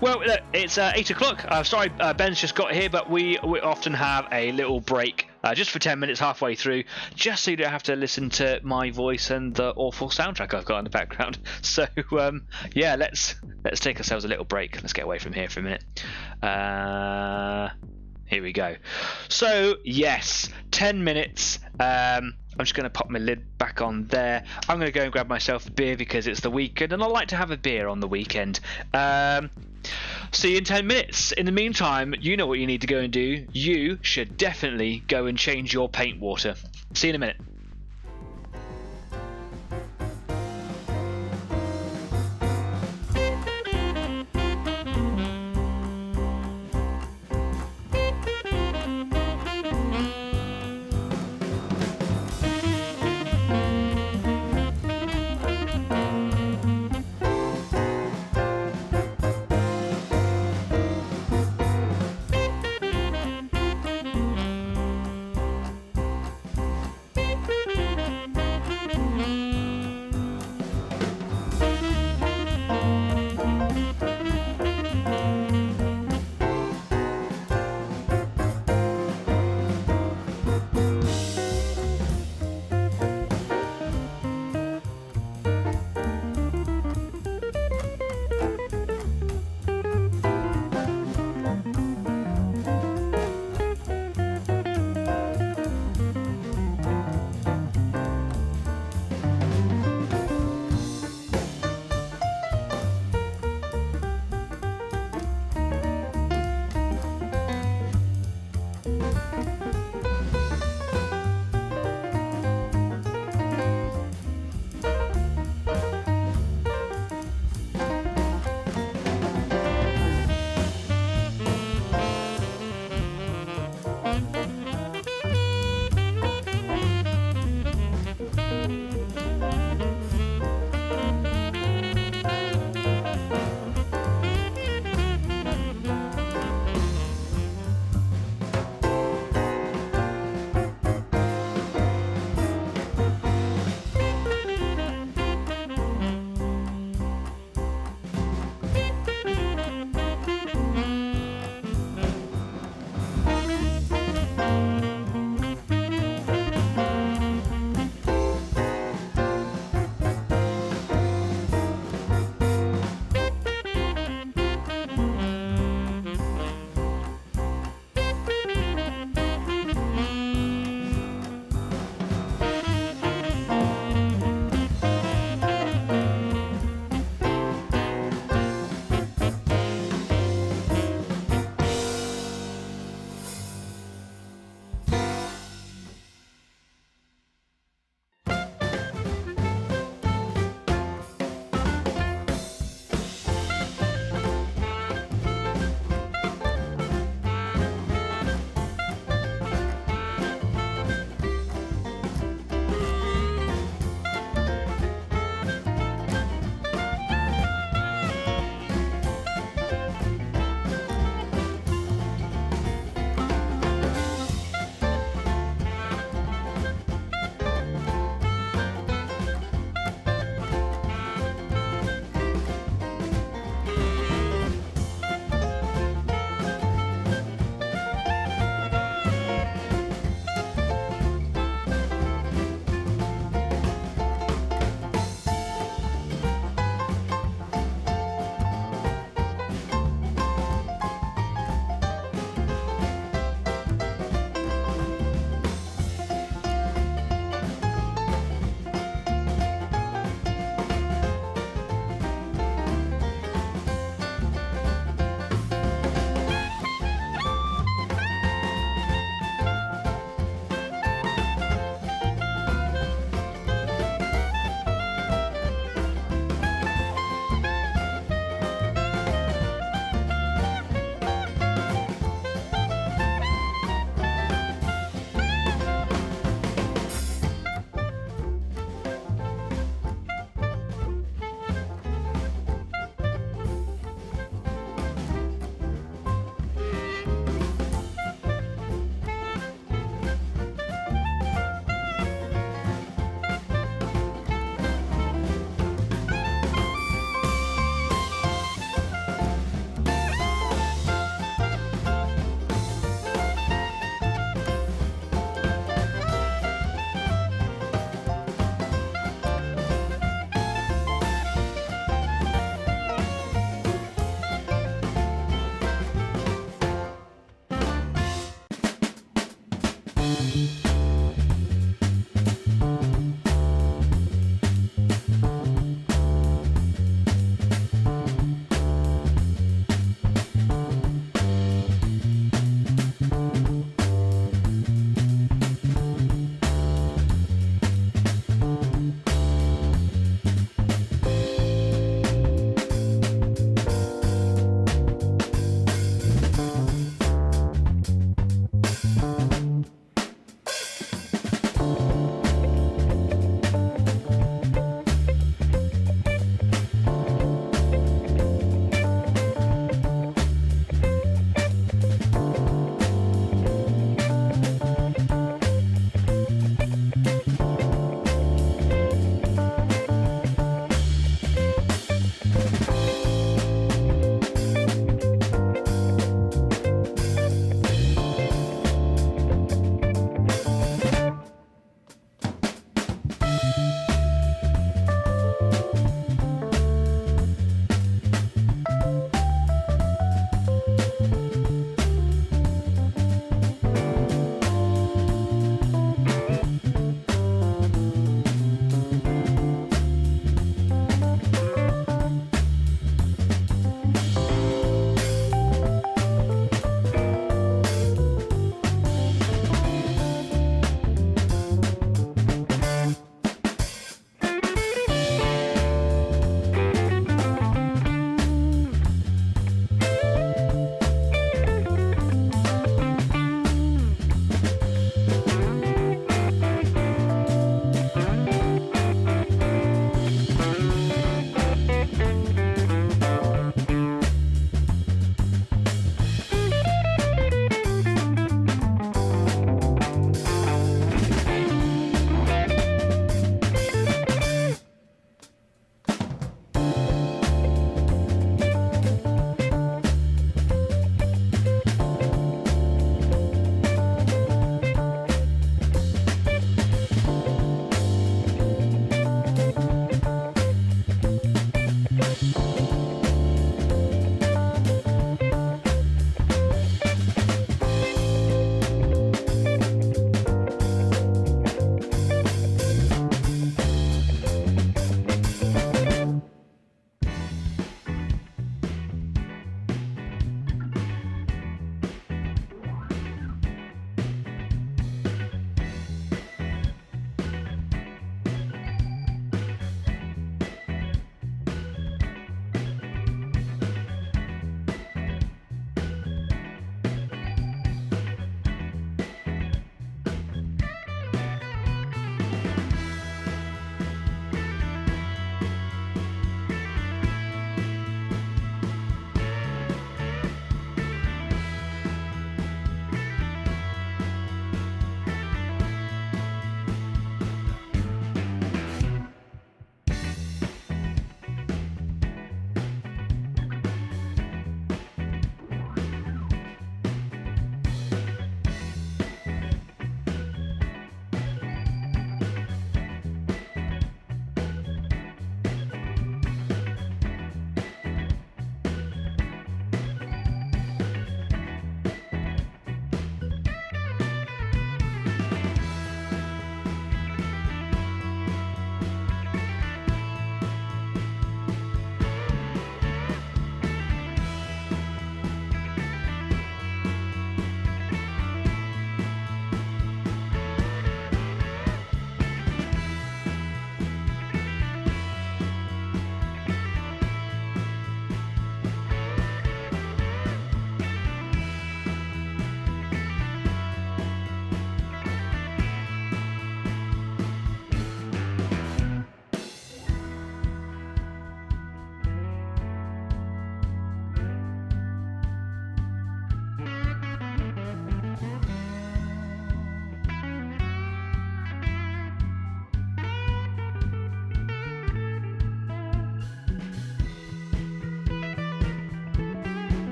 Well, it's 8 o'clock. Sorry, Ben's just got here, but we often have a little break just for 10 minutes halfway through, just so you don't have to listen to my voice and the awful soundtrack I've got in the background. So, yeah, let's take ourselves a little break. Let's get away from here for a minute. Here we go. So, yes, 10 minutes. I'm just going to pop my lid back on there. I'm going to go and grab myself a beer because it's the weekend and I like to have a beer on the weekend. See you in 10 minutes. In the meantime, you know what you need to go and do. You should definitely go and change your paint water. See you in a minute.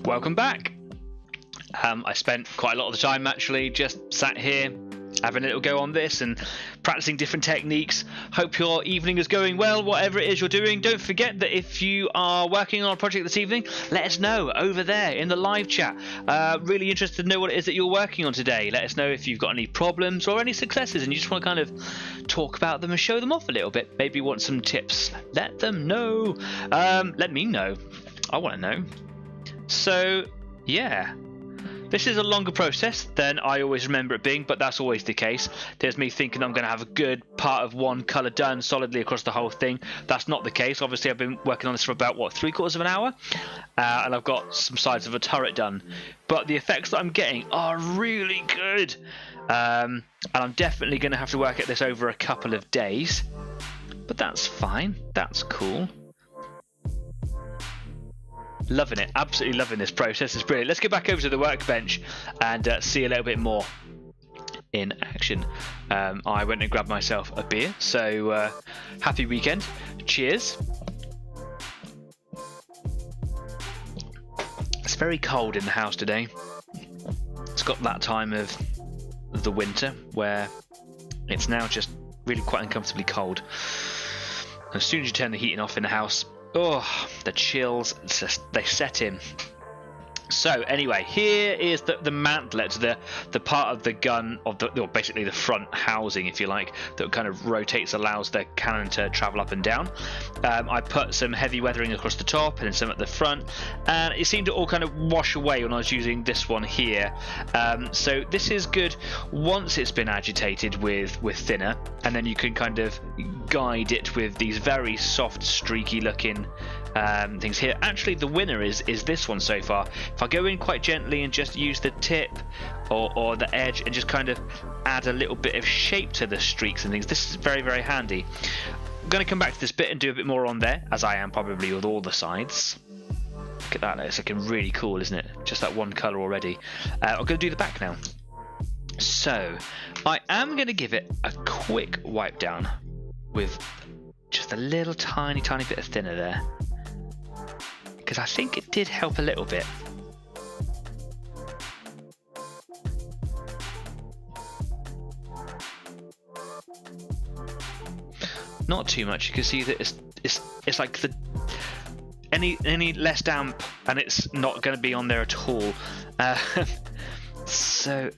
Welcome back. I spent quite a lot of the time actually just sat here having a little go on this and practicing different techniques. Hope your evening is going well, whatever it is you're doing. Don't forget that if you are working on a project this evening, let us know over there in the live chat. Really interested to know what it is that you're working on today. Let us know if you've got any problems or any successes and you just want to kind of talk about them and show them off a little bit. Maybe you want some tips. Let them know. Let me know. I want to know. So, yeah. This is a longer process than I always remember it being, but that's always the case. There's me thinking I'm going to have a good part of one colour done solidly across the whole thing. That's not the case. Obviously, I've been working on this for about, what, 3/4 of an hour? And I've got some sides of a turret done. But the effects that I'm getting are really good. And I'm definitely going to have to work at this over a couple of days. But that's fine. That's cool. Loving it, absolutely loving this process. It's brilliant. Let's get back over to the workbench and see a little bit more in action. I went and grabbed myself a beer, so happy weekend. Cheers. It's very cold in the house today. It's got that time of the winter where it's now just really quite uncomfortably cold. As soon as you turn the heating off in the house, oh, the chills, they set in. So anyway, here is the mantlet, the part of the gun, or basically the front housing, if you like, that kind of rotates, allows the cannon to travel up and down. I put some heavy weathering across the top and then some at the front, and it seemed to all kind of wash away when I was using this one here. So this is good once it's been agitated with thinner, and then you can kind of guide it with these very soft, streaky looking things here. Actually, the winner is this one so far. If I go in quite gently and just use the tip or the edge and just kind of add a little bit of shape to the streaks and things, this is very, very handy. I'm going to come back to this bit and do a bit more on there, as I am probably with all the sides. Look at that, it's looking really cool, isn't it? Just that one colour already. I'm going to do the back now. So, I am going to give it a quick wipe down with just a little tiny bit of thinner there, because I think it did help a little bit. Not too much. You can see that it's like any less damp, and it's not going to be on there at all. So,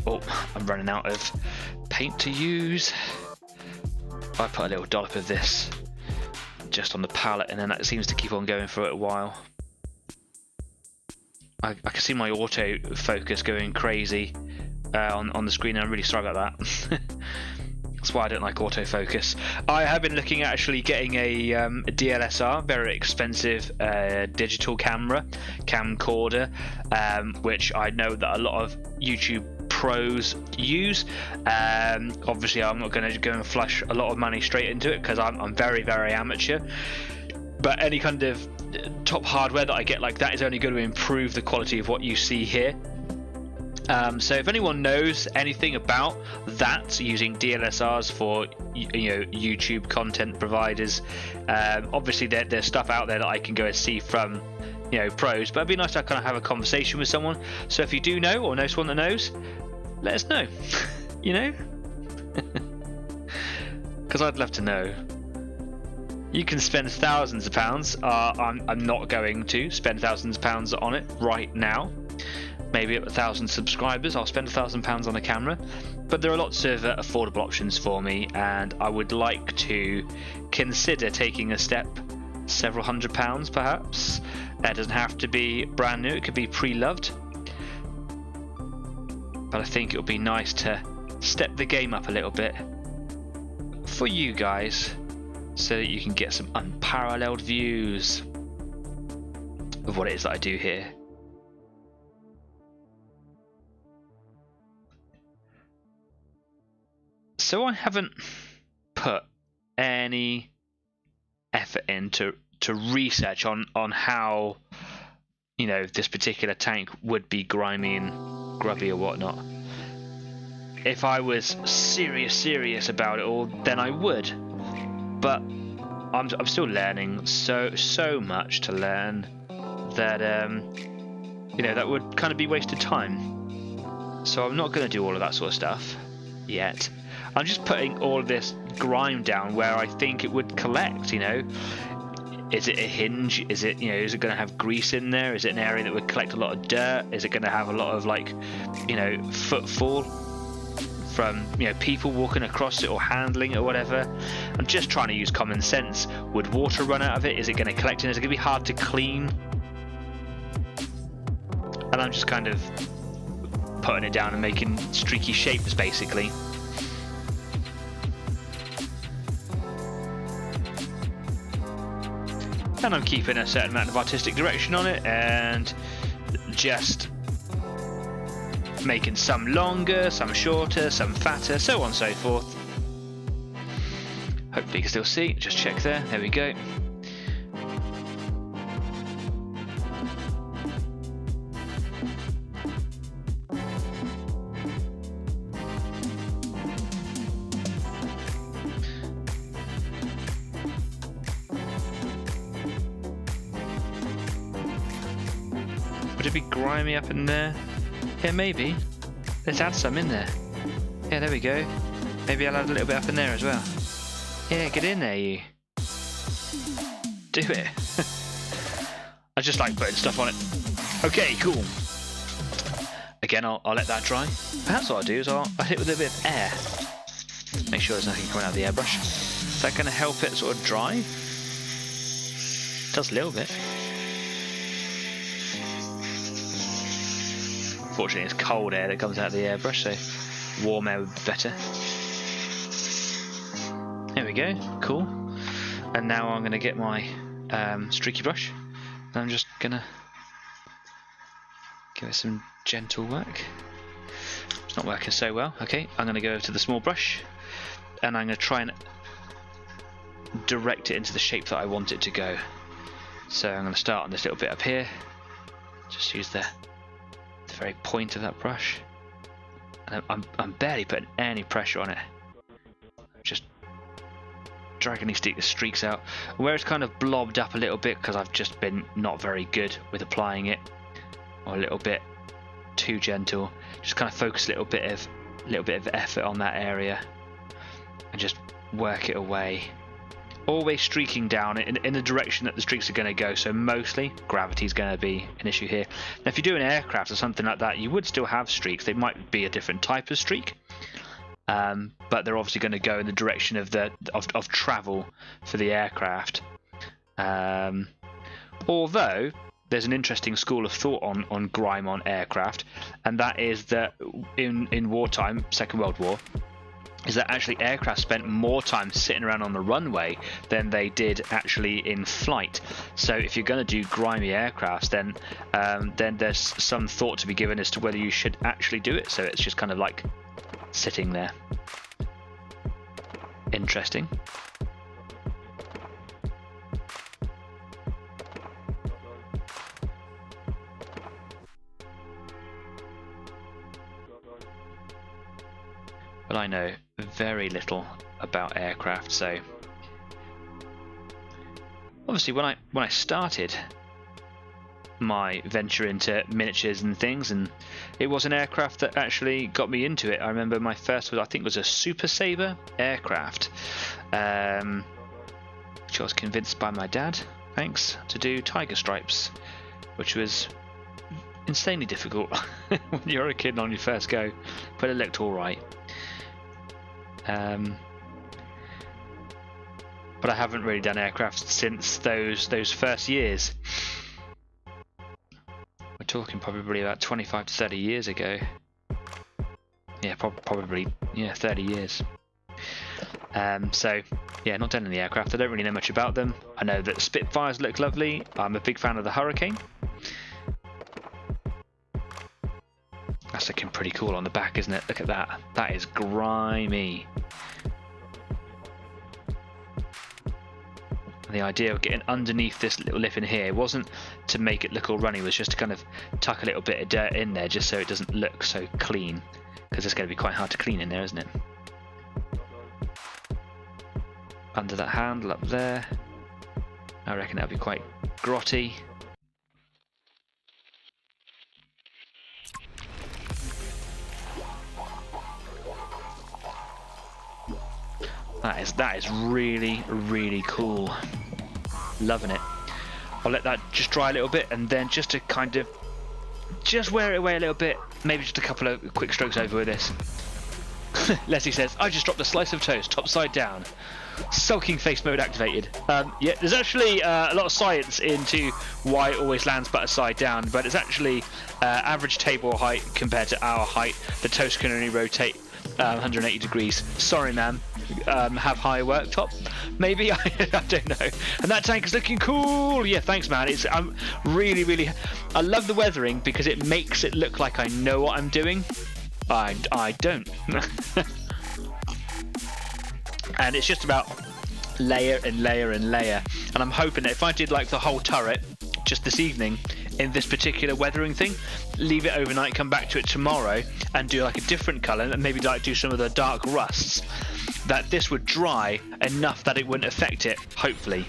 oh, I'm running out of paint to use. I put a little dollop of this just on the palette, and then that seems to keep on going for a while. I can see my auto focus going crazy on the screen, and I'm really sorry about that. That's why I don't like autofocus. I have been looking at actually getting a DLSR, very expensive digital camcorder, which I know that a lot of YouTube pros use. Obviously, I'm not going to go and flush a lot of money straight into it because I'm very, very amateur. But any kind of top hardware that I get like that is only going to improve the quality of what you see here. So if anyone knows anything about that, using DLSRs for YouTube content providers, obviously there's stuff out there that I can go and see from pros, but it'd be nice to kind of have a conversation with someone. So if you do know or know someone that knows, let us know. Because I'd love to know. You can spend thousands of pounds. I'm not going to spend thousands of pounds on it right now. Maybe at 1,000 subscribers, I'll spend £1,000 on a camera. But there are lots of affordable options for me, and I would like to consider taking a step, several £100 perhaps. That doesn't have to be brand new, it could be pre-loved. But I think it would be nice to step the game up a little bit for you guys, so that you can get some unparalleled views of what it is that I do here. So I haven't put any effort into research on how this particular tank would be grimy and grubby or whatnot. If I was serious about it all, then I would. But I'm still learning, so much to learn that you know, that would kind of be wasted time. So I'm not going to do all of that sort of stuff yet. I'm just putting all of this grime down where I think it would collect, you know. Is it a hinge? Is it, you know, is it going to have grease in there? Is it an area that would collect a lot of dirt? Is it going to have a lot of, like, you know, footfall from, you know, people walking across it or handling it or whatever? I'm just trying to use common sense. Would water run out of it? Is it going to collect in? Is it going to be hard to clean? And I'm just kind of putting it down and making streaky shapes, basically. And I'm keeping a certain amount of artistic direction on it, and just making some longer, some shorter, some fatter, so on and so forth. Hopefully you can still see. Just check there. There we go. Would it be grimy up in there? Yeah, maybe. Let's add some in there. Yeah, there we go. Maybe I'll add a little bit up in there as well. Yeah, get in there, you. Do it. I just like putting stuff on it. Okay, cool. Again, I'll let that dry. Perhaps what I'll do is I'll hit it with a bit of air. Make sure there's nothing coming out of the airbrush. Is that going to help it sort of dry? It does a little bit. Fortunately, it's cold air that comes out of the airbrush, so warm air would be better. There we go, cool. And now I'm going to get my streaky brush, and I'm just going to give it some gentle work. It's not working so well. Okay, I'm going to go over to the small brush, and I'm going to try and direct it into the shape that I want it to go. So I'm going to start on this little bit up here. Just use the very point of that brush, and I'm barely putting any pressure on it. Just dragging these streaks out where it's kind of blobbed up a little bit because I've just been not very good with applying it, or a little bit too gentle. Just kind of focus a little bit of effort on that area and just work it away. Always streaking down in the direction that the streaks are going to go, so mostly gravity is going to be an issue here. Now if you do an aircraft or something like that, you would still have streaks. They might be a different type of streak, but they're obviously going to go in the direction of travel for the aircraft. Although there's an interesting school of thought on grime on aircraft, and that is that in wartime, Second World War, is that actually aircraft spent more time sitting around on the runway than they did actually in flight. So if you're going to do grimy aircrafts, then there's some thought to be given as to whether you should actually do it. So it's just kind of like sitting there. Interesting. But I know very little about aircraft, so obviously when I started my venture into miniatures and things, and it was an aircraft that actually got me into it. I remember my first I think was a Super Sabre aircraft, which I was convinced by my dad, thanks, to do tiger stripes, which was insanely difficult when you're a kid on your first go, but it looked all right. But I haven't really done aircraft since those first years. We're talking probably about 25 to 30 years ago. Yeah, probably 30 years. So yeah, not done any aircraft. I don't really know much about them. I know that Spitfires look lovely. I'm a big fan of the Hurricane. That's looking pretty cool on the back, isn't it? Look at that. That is grimy. And the idea of getting underneath this little lip in here wasn't to make it look all runny, it was just to kind of tuck a little bit of dirt in there just so it doesn't look so clean, because it's going to be quite hard to clean in there, isn't it? Under that handle up there, I reckon that'll be quite grotty. That is really, really cool. Loving it. I'll let that just dry a little bit, and then just to kind of just wear it away a little bit, maybe just a couple of quick strokes over with this. Leslie says, I just dropped a slice of toast top side down. Sulking face mode activated. Yeah, there's actually a lot of science into why it always lands better side down, but it's actually average table height compared to our height. The toast can only rotate 180 degrees. Sorry, ma'am. Have higher worktop? Maybe? I don't know. And that tank is looking cool. Yeah, thanks, man. It's really. I love the weathering because it makes it look like I know what I'm doing. I don't. And it's just about layer and layer and layer. And I'm hoping that if I did like the whole turret just this evening in this particular weathering thing, leave it overnight, come back to it tomorrow and do like a different colour and maybe like do some of the dark rusts, that this would dry enough that it wouldn't affect it, hopefully.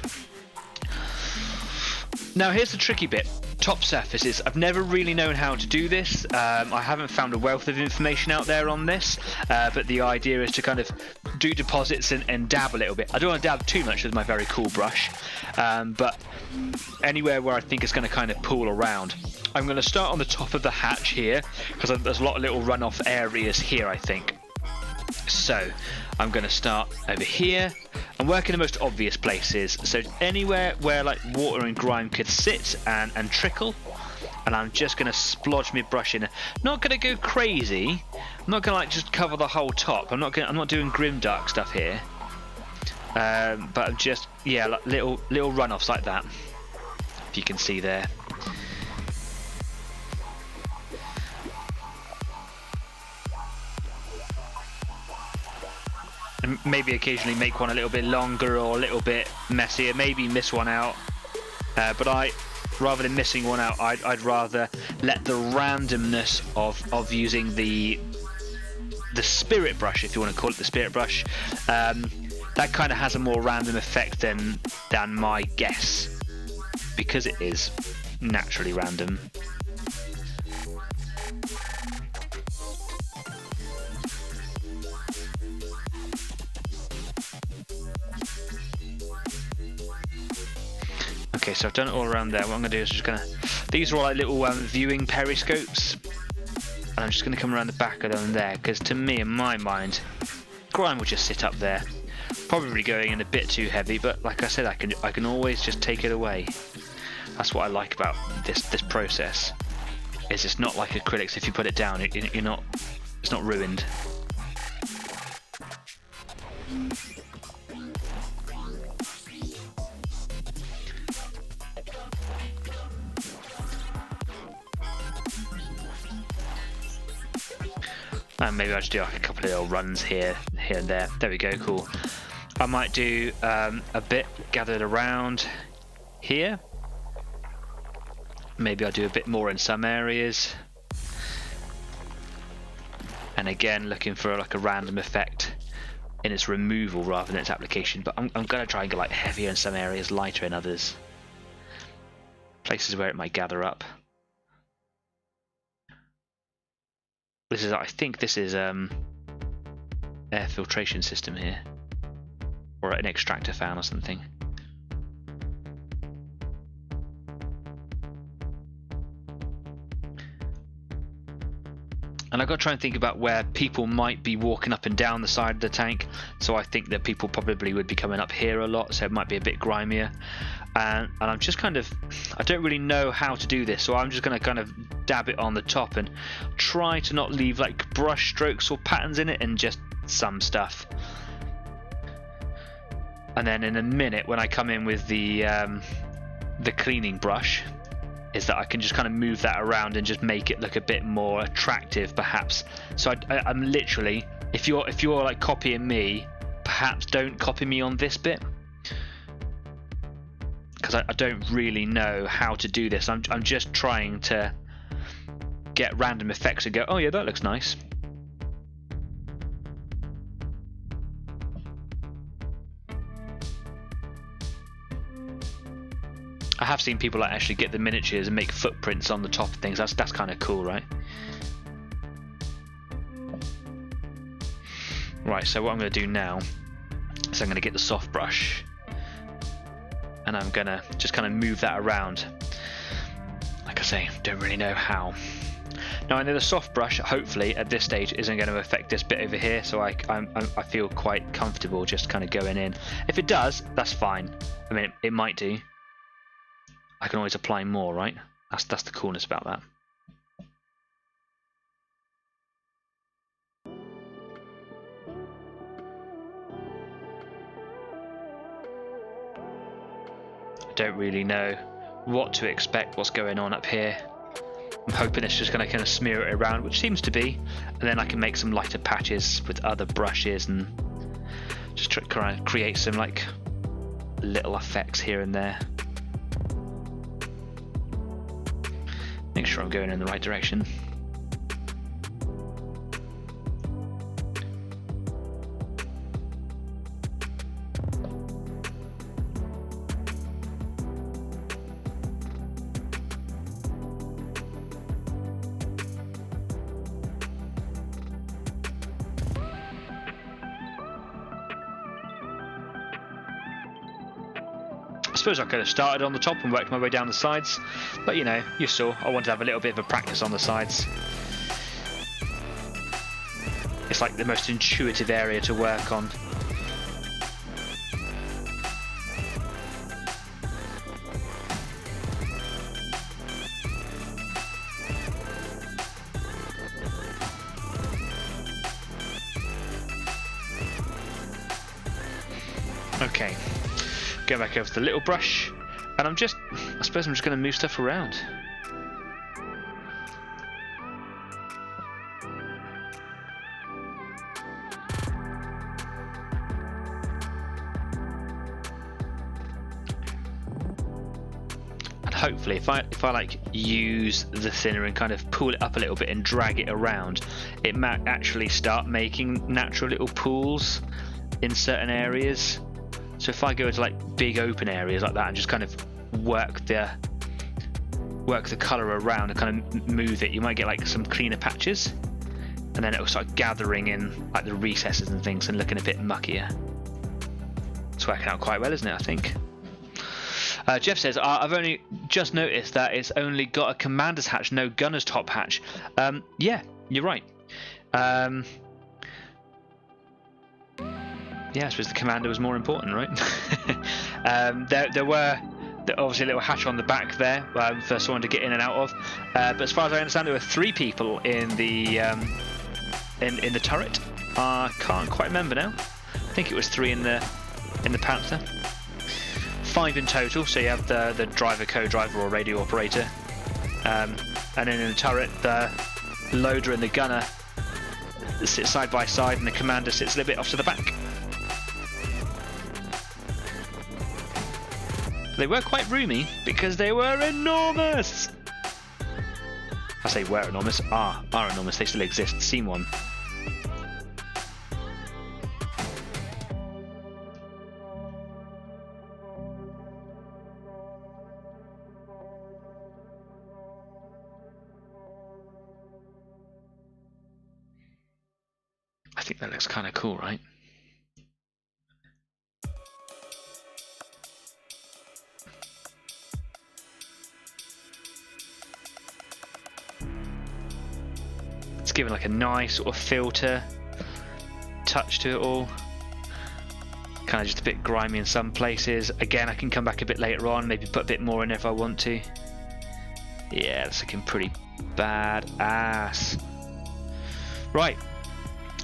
Now here's the tricky bit. Top surfaces. I've never really known how to do this. I haven't found a wealth of information out there on this, but the idea is to kind of do deposits and dab a little bit. I don't want to dab too much with my very cool brush, but anywhere where I think it's going to kind of pool around. I'm going to start on the top of the hatch here, because there's a lot of little runoff areas here, I think. So I'm going to start over here and work in the most obvious places. So anywhere where like water and grime could sit and trickle, and I'm just going to splodge my brush in. Not going to go crazy. I'm not going to like just cover the whole top. I'm not doing grimdark stuff here. But I'm just, yeah, like little runoffs like that. If you can see there. And maybe occasionally make one a little bit longer or a little bit messier, maybe miss one out, but rather than missing one out, I'd rather let the randomness of using the spirit brush, if you want to call it the spirit brush, that kind of has a more random effect than my guess, because it is naturally random. Okay, so I've done it all around there. What I'm going to do is just going to... These are all like little viewing periscopes. And I'm just going to come around the back of them there, because to me, in my mind, grime will just sit up there. Probably going in a bit too heavy, but like I said, I can always just take it away. That's what I like about this process. Is it's not like acrylics. If you put it down, it's not ruined. And maybe I'll just do like a couple of little runs here and there. There we go, cool. I might do a bit gathered around here. Maybe I'll do a bit more in some areas. And again, looking for like a random effect in its removal rather than its application. But I'm going to try and go like heavier in some areas, lighter in others. Places where it might gather up. I think this is air filtration system here, or an extractor fan or something. And I've got to try and think about where people might be walking up and down the side of the tank. So I think that people probably would be coming up here a lot, so it might be a bit grimier. And I'm just kind of, I don't really know how to do this, so I'm just going to kind of dab it on the top and try to not leave like brush strokes or patterns in it, and just some stuff. And then in a minute, when I come in with the cleaning brush, is that I can just kind of move that around and just make it look a bit more attractive, perhaps. So I'm literally, if you're like copying me, perhaps don't copy me on this bit, because I don't really know how to do this. I'm just trying to get random effects and go, oh yeah, that looks nice. I have seen people like actually get the miniatures and make footprints on the top of things. That's kind of cool, right? Right, so what I'm going to do now So I'm going to get the soft brush and I'm going to just kind of move that around. Like I say, don't really know how. Now I know the soft brush, hopefully at this stage, isn't going to affect this bit over here, so I feel quite comfortable just kind of going in. If it does, that's fine. I mean, it might do. I can always apply more, right? That's the coolness about that. I don't really know what to expect, what's going on up here. I'm hoping it's just going to kind of smear it around, which seems to be, and then I can make some lighter patches with other brushes and just try and create some like little effects here and there. Make sure I'm going in the right direction. I suppose I could have started on the top and worked my way down the sides, but you know, you saw, I wanted to have a little bit of a practice on the sides. It's like the most intuitive area to work on. Okay. Go back over to the little brush, and I suppose I'm just going to move stuff around. And hopefully, if I like use the thinner and kind of pull it up a little bit and drag it around, it might actually start making natural little pools in certain areas. So if I go into like big open areas like that and just kind of work the colour around and kind of move it, you might get like some cleaner patches, and then it'll start gathering in like the recesses and things and looking a bit muckier. It's working out quite well, isn't it, I think? Jeff says, I've only just noticed that it's only got a commander's hatch, no gunner's top hatch. Yeah, you're right. Yeah, I suppose the commander was more important, right? There were obviously a little hatch on the back there for someone to get in and out of. But as far as I understand, there were 3 people in the in the turret. I can't quite remember now. I think it was 3 in the Panther. 5 in total. So you have the driver, co-driver, or radio operator, and then in the turret, the loader and the gunner sit side by side, and the commander sits a little bit off to the back. They were quite roomy because they were enormous. I say were enormous, are enormous. They still exist. Seen one. I think that looks kind of cool, right? It's given like a nice sort of filter touch to it all. Kind of just a bit grimy in some places. Again, I can come back a bit later on, maybe put a bit more in if I want to. Yeah, it's looking pretty badass. Right,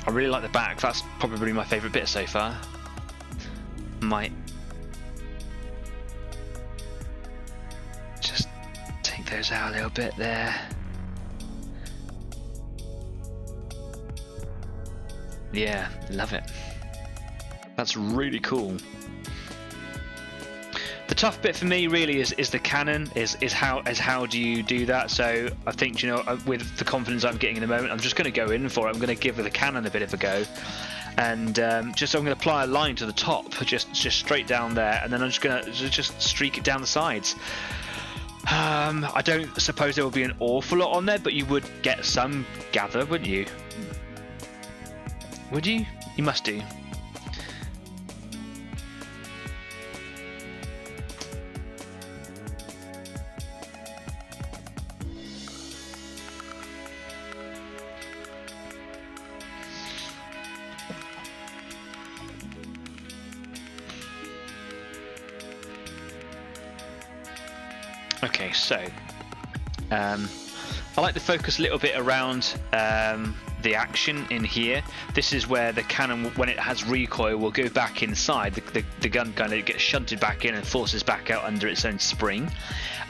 I really like the back. That's probably my favourite bit so far. Might just take those out a little bit there. Yeah, love it. That's really cool. The tough bit for me really is the cannon. Is how do you do that? So I think, you know, with the confidence I'm getting in the moment, I'm just going to go in for it. I'm going to give the cannon a bit of a go, and I'm going to apply a line to the top, just straight down there, and then I'm just going to just streak it down the sides. I don't suppose there will be an awful lot on there, but you would get some gather, wouldn't you? Would you? You must do. Okay, so I like to focus a little bit around the action in here. This is where the cannon, when it has recoil, will go back inside. The gun kind of gets shunted back in and forces back out under its own spring.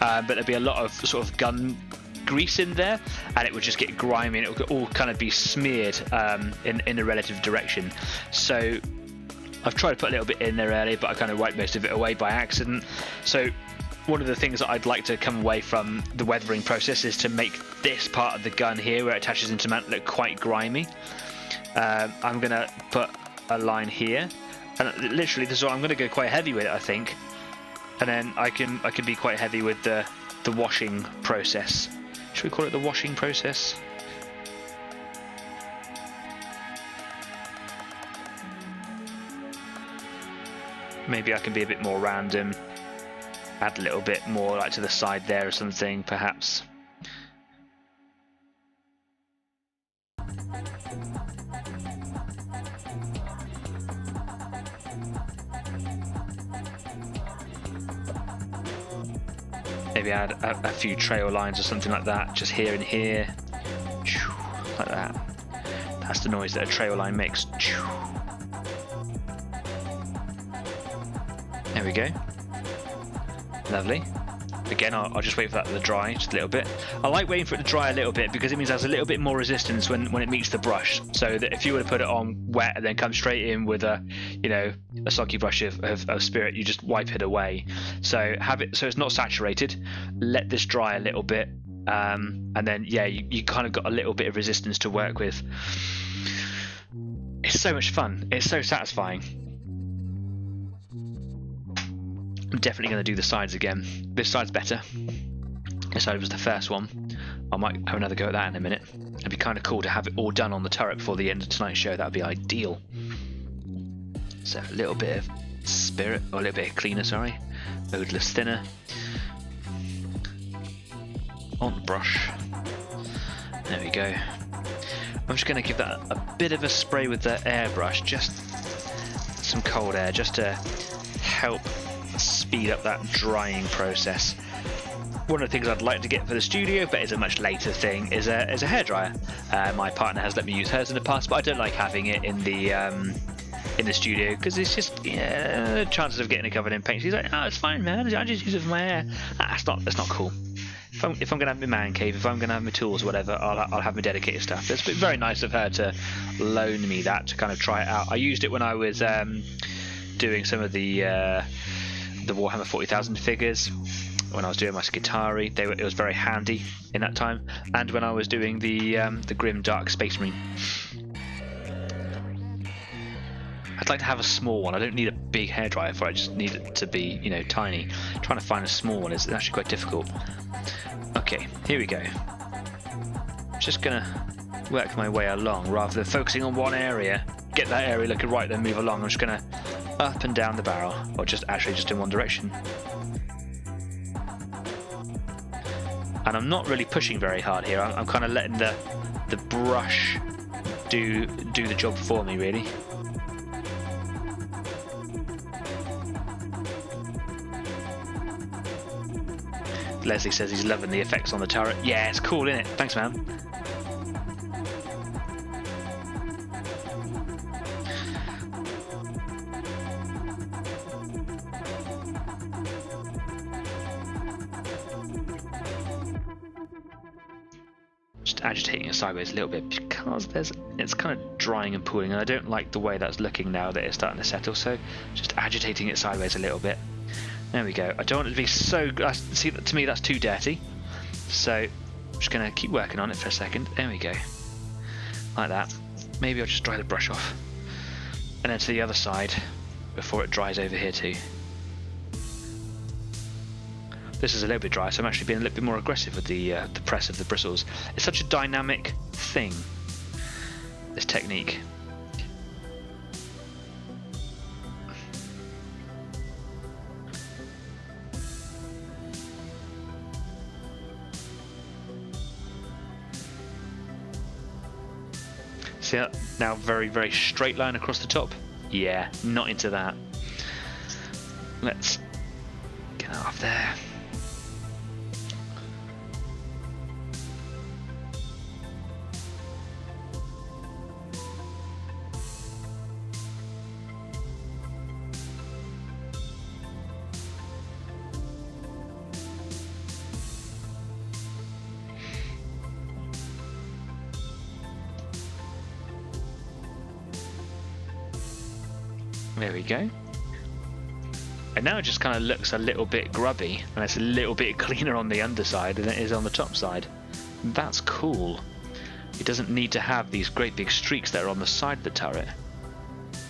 But there'll be a lot of sort of gun grease in there, and it would just get grimy, and it will all kind of be smeared in a relative direction. So I've tried to put a little bit in there earlier, but I kind of wiped most of it away by accident. So one of the things that I'd like to come away from the weathering process is to make this part of the gun here, where it attaches into mount, look quite grimy. I'm going to put a line here, and literally this is what I'm going to go quite heavy with it, I think. And then I can be quite heavy with the washing process. Should we call it the washing process? Maybe I can be a bit more random. Add a little bit more like to the side there or something, perhaps. Maybe add a few trail lines or something like that, just here and here, like that. That's the noise that a trail line makes. There we go. Lovely. Again, I'll just wait for that to dry just a little bit. I like waiting for it to dry a little bit because it means there's a little bit more resistance when it meets the brush. So that if you were to put it on wet and then come straight in with a, you know, a soggy brush of spirit, you just wipe it away. So have it so it's not saturated. Let this dry a little bit, and then yeah, you kind of got a little bit of resistance to work with. It's so much fun. It's so satisfying. I'm definitely going to do the sides again. This side's better. This side was the first one. I might have another go at that in a minute. It'd be kind of cool to have it all done on the turret before the end of tonight's show. That would be ideal. So a little bit of spirit, or a little bit of cleaner, sorry. Odorless thinner. On the brush. There we go. I'm just going to give that a bit of a spray with the airbrush. Just some cold air, just to help speed up that drying process. One of the things I'd like to get for the studio, but is a much later thing, is a hairdryer. My partner has let me use hers in the past, but I don't like having it in the studio because it's just chances of getting it covered in paint. She's like, "Oh, it's fine, man. I just use it for my hair." That's not cool. If I'm gonna have my man cave, if I'm gonna have my tools, whatever, I'll have my dedicated stuff. It's been very nice of her to loan me that to kind of try it out. I used it when I was doing some of the Warhammer 40,000 figures, when I was doing my Skitarii. It was very handy in that time, and when I was doing the Grim Dark Space Marine. I'd like to have a small one. I don't need a big hairdryer for it. I just need it to be, you know, tiny. Trying to find a small one is actually quite difficult. Okay, here we go. Just gonna work my way along rather than focusing on one area. Get that area looking right, then move along. I'm just gonna up and down the barrel, or just in one direction. And I'm not really pushing very hard here. I'm kind of letting the brush do the job for me, really. Leslie says he's loving the effects on the turret. Yeah, it's cool, isn't it? Thanks, man. Just agitating it sideways a little bit because it's kind of drying and pooling, and I don't like the way that's looking now that it's starting to settle. So just agitating it sideways a little bit. There we go. I don't want it to be so... See, to me that's too dirty. So I'm just going to keep working on it for a second. There we go. Like that. Maybe I'll just dry the brush off. And then to the other side before it dries over here too. This is a little bit dry, so I'm actually being a little bit more aggressive with the press of the bristles. It's such a dynamic thing, this technique. See that? Now very, very straight line across the top. Yeah, not into that. Let's get that off there. There we go. And now it just kind of looks a little bit grubby, and it's a little bit cleaner on the underside than it is on the top side. That's cool. It doesn't need to have these great big streaks that are on the side of the turret.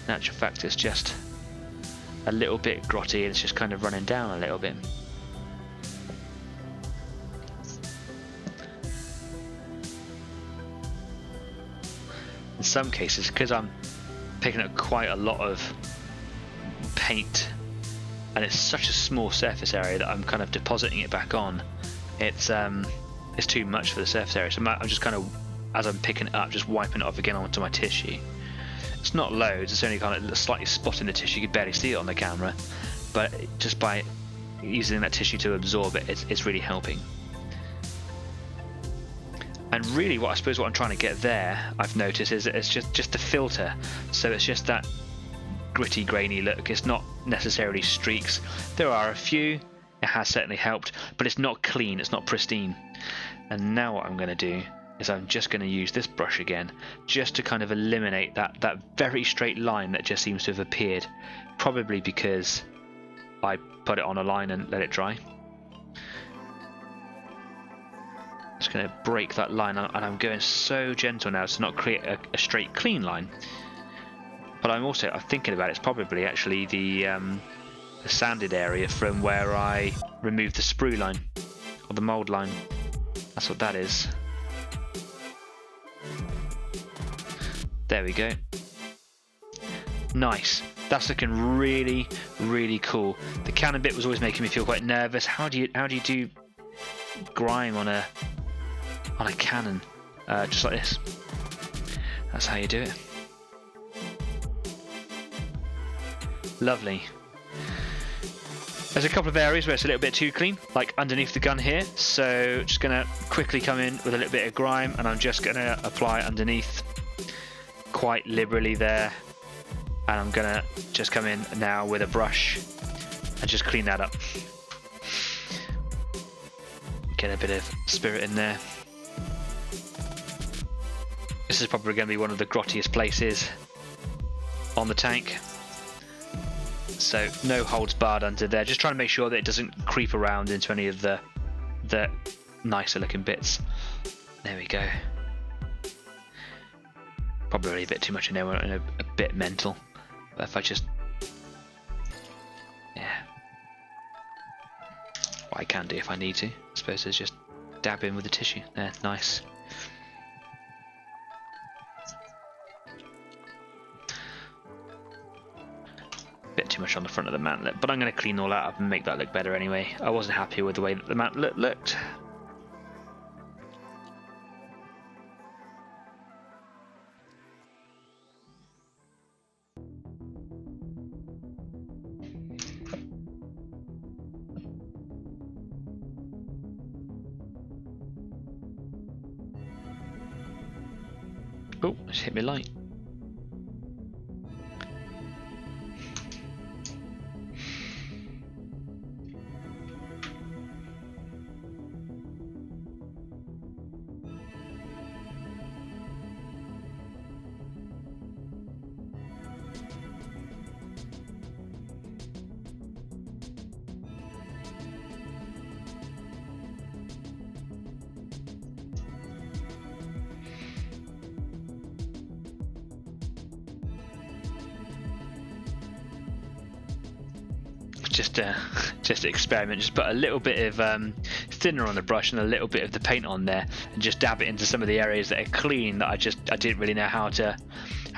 In actual fact, it's just a little bit grotty, and it's just kind of running down a little bit. In some cases, because I'm picking up quite a lot of paint, and it's such a small surface area that I'm kind of depositing it back on, it's too much for the surface area, so I'm just kind of, as I'm picking it up, just wiping it off again onto my tissue. It's not loads, it's only kind of slightly spotting the tissue. You can barely see it on the camera, but just by using that tissue to absorb it, it's really helping. And really what I'm trying to get there, I've noticed, is it's just the filter. So it's just that gritty, grainy look. It's not necessarily streaks. There are a few, it has certainly helped, but it's not clean, it's not pristine. And now what I'm going to do is I'm just going to use this brush again, just to kind of eliminate that very straight line that just seems to have appeared. Probably because I put it on a line and let it dry. Just going to break that line, and I'm going so gentle now to not create a straight clean line. But I'm thinking about it's probably actually the sanded area from where I removed the sprue line or the mold line. That's what that is. There we go. Nice. That's looking really, really cool. The cannon bit was always making me feel quite nervous. How do you do grime on a cannon? Just like this. That's how you do it. Lovely. There's a couple of areas where it's a little bit too clean, like underneath the gun here. So just gonna quickly come in with a little bit of grime, and I'm just gonna apply underneath quite liberally there. And I'm gonna just come in now with a brush and just clean that up. Get a bit of spirit in there. This is probably going to be one of the grottiest places on the tank. So no holds barred under there. Just trying to make sure that it doesn't creep around into any of the nicer looking bits. There we go. Probably a bit too much in there, a bit mental. But if I just, yeah, what I can do if I need to, I suppose, is just dab in with the tissue. There, nice. Bit too much on the front of the mantlet, but I'm going to clean all that up and make that look better anyway. I wasn't happy with the way that the mantlet looked. Oh, just hit me light. Just experiment. Just put a little bit of thinner on the brush and a little bit of the paint on there, and just dab it into some of the areas that are clean that I didn't really know how to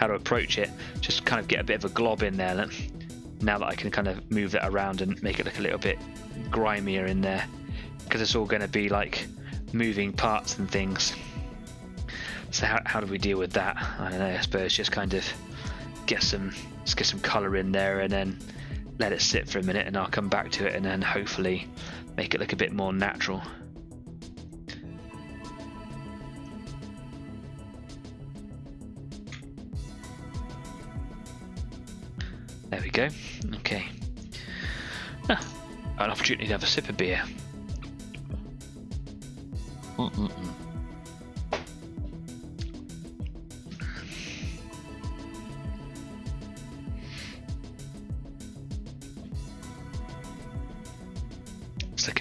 approach it. Just kind of get a bit of a glob in there. Now that I can kind of move that around and make it look a little bit grimier in there, because it's all going to be like moving parts and things. So how do we deal with that? I don't know. I suppose just kind of get some colour in there and then let it sit for a minute, and I'll come back to it and then hopefully make it look a bit more natural. There we go. Okay. An opportunity to have a sip of beer.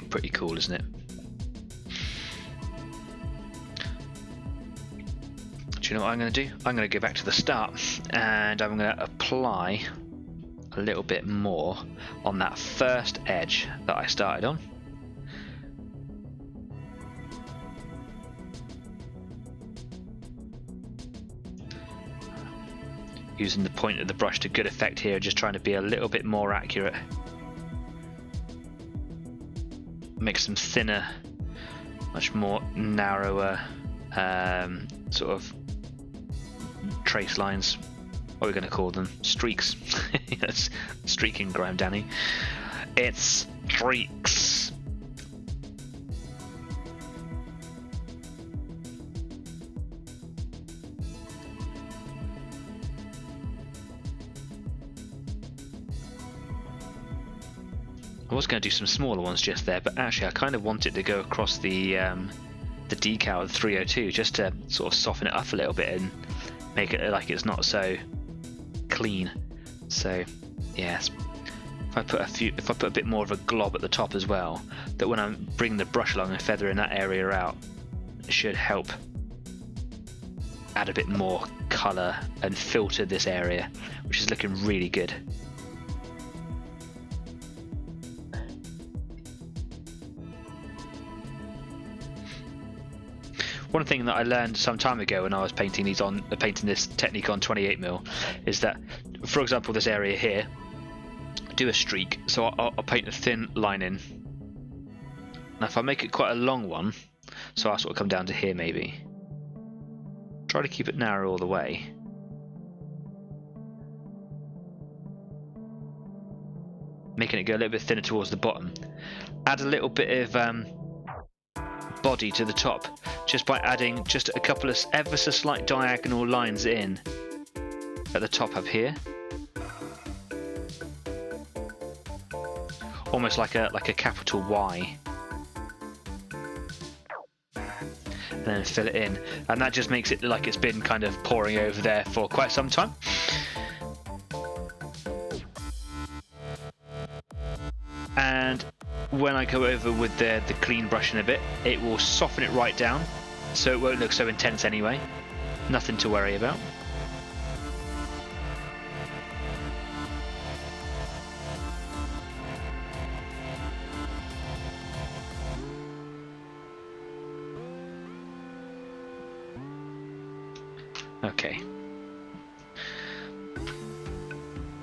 pretty cool, isn't it? Do you know what I'm going to do? I'm going to go back to the start and I'm going to apply a little bit more on that first edge that I started on. Using the point of the brush to good effect here, just trying to be a little bit more accurate. Make some thinner, much more narrower sort of trace lines. What are we going to call them? Streaks. Yes, streaking, Graham Danny. It's streaks. I was going to do some smaller ones just there, but actually I kind of want it to go across the decal of the 302 just to sort of soften it up a little bit and make it like it's not so clean. So yes, if I put a bit more of a glob at the top as well, that when I bring the brush along and feathering that area out, it should help add a bit more colour and filter this area, which is looking really good. One thing that I learned some time ago when I was painting this technique on 28mm is that, for example, this area here, do a streak. So I'll paint a thin line in. Now, if I make it quite a long one, so I'll sort of come down to here maybe. Try to keep it narrow all the way. Making it go a little bit thinner towards the bottom. Add a little bit of body to the top just by adding just a couple of ever so slight diagonal lines in at the top up here, almost like a capital Y, and then fill it in, and that just makes it like it's been kind of pouring over there for quite some time. And when I go over with the clean brush in a bit, it will soften it right down, so it won't look so intense anyway. Nothing to worry about. Okay.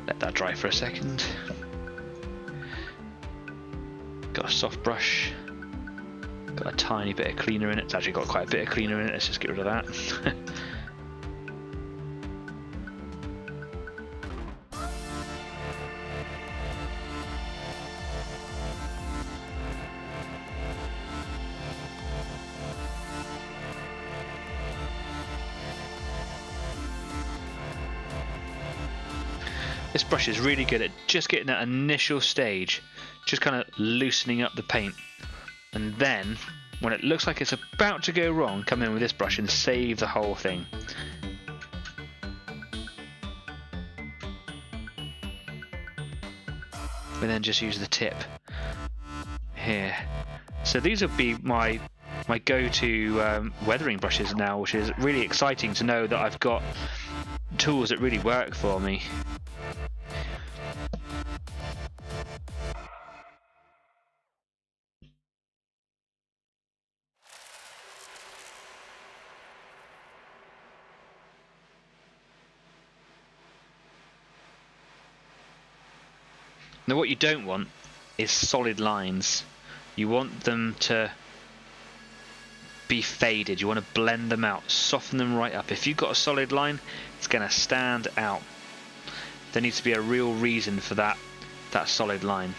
Let that dry for a second. Got a soft brush, got a tiny bit of cleaner in it. It's actually got quite a bit of cleaner in it. Let's just get rid of that. This brush is really good at just getting that initial stage, just kind of loosening up the paint, and then when it looks like it's about to go wrong, come in with this brush and save the whole thing. We then just use the tip here. So these would be my go-to weathering brushes now, which is really exciting to know that I've got tools that really work for me. Now what you don't want is solid lines. You want them to be faded. You want to blend them out, soften them right up. If you've got a solid line, it's going to stand out. There needs to be a real reason for that solid line.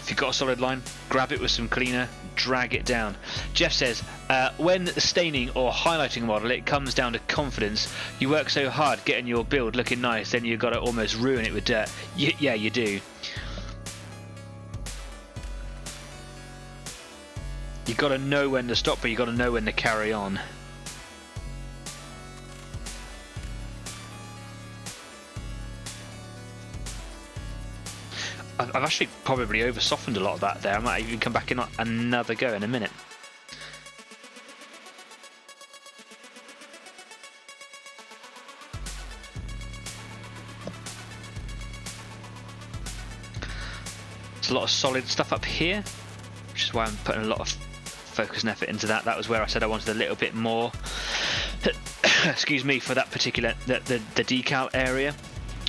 If you've got a solid line, grab it with some cleaner, drag it down. Jeff says, when staining or highlighting a model, it comes down to confidence. You work so hard getting your build looking nice, then you've got to almost ruin it with dirt. Yeah, you do. You've got to know when to stop, but you've got to know when to carry on. I've actually probably over softened a lot of that there. I might even come back in another go in a minute. There's a lot of solid stuff up here, which is why I'm putting a lot of focus and effort into that. That was where I said I wanted a little bit more excuse me, for that particular the decal area,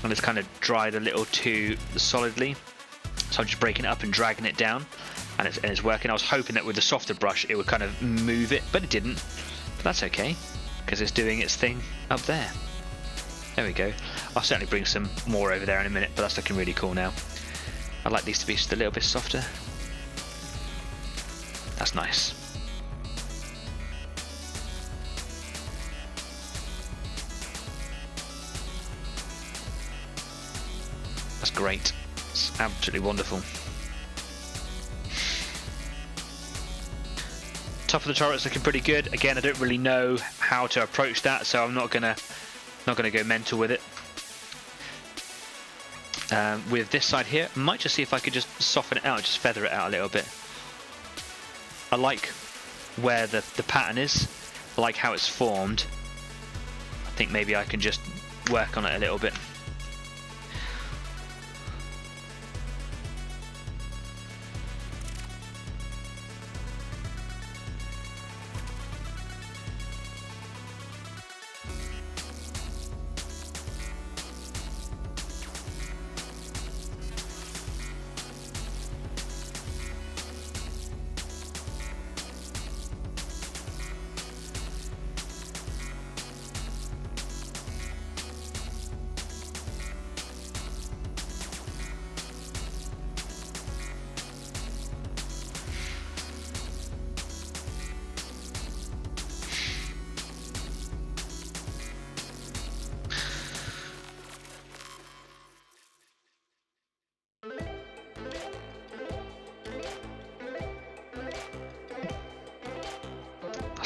and it's kind of dried a little too solidly, so I'm just breaking it up and dragging it down, and it's working. I was hoping that with the softer brush it would kind of move it, but it didn't. But that's okay, because it's doing its thing up there. There we go. I'll certainly bring some more over there in a minute, but that's looking really cool now. I'd like these to be just a little bit softer. That's nice. That's great. It's absolutely wonderful. Top of the turret's looking pretty good. Again, I don't really know how to approach that, so I'm not gonna go mental with it. With this side here, I might just see if I could just soften it out, just feather it out a little bit. I like where the pattern is. I like how it's formed. I think maybe I can just work on it a little bit.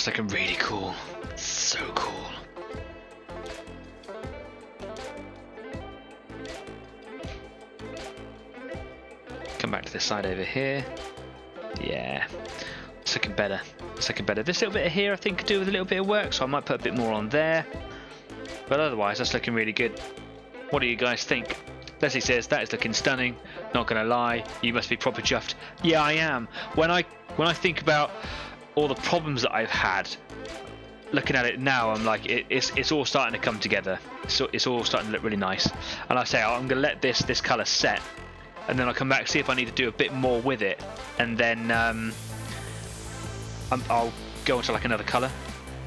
Looking really cool. So cool. Come back to this side over here. Yeah, it's looking better. It's looking better. This little bit here I think could do with a little bit of work, so I might put a bit more on there. But otherwise, that's looking really good. What do you guys think? Leslie says that is looking stunning. Not gonna lie, you must be proper chuffed. Yeah, I am. When I think about all the problems that I've had, looking at it now, I'm like, it's all starting to come together. It's all starting to look really nice. And I say I'm gonna let this colour set, and then I'll come back, see if I need to do a bit more with it, and then I'll go into like another colour,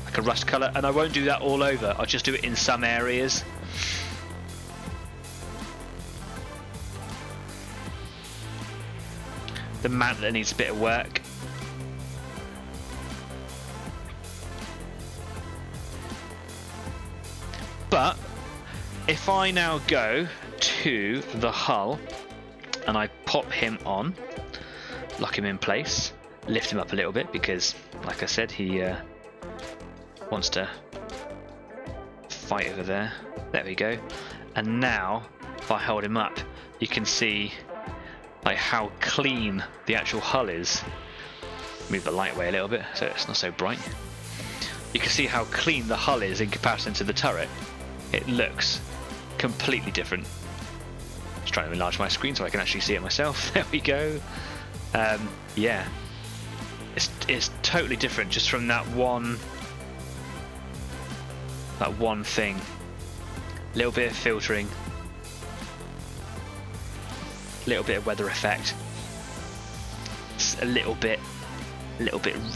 like a rust colour, and I won't do that all over. I'll just do it in some areas. The mantler needs a bit of work. But if I now go to the hull and I pop him on, lock him in place, lift him up a little bit because, like I said, he wants to fight over there. There we go. And now, if I hold him up, you can see like how clean the actual hull is. Move the light away a little bit so it's not so bright. You can see how clean the hull is in comparison to the turret. It looks completely different. Just trying to enlarge my screen so I can actually see it myself. There we go. Yeah, it's totally different just from that one thing. A little bit of filtering, a little bit of weather effect. It's a little bit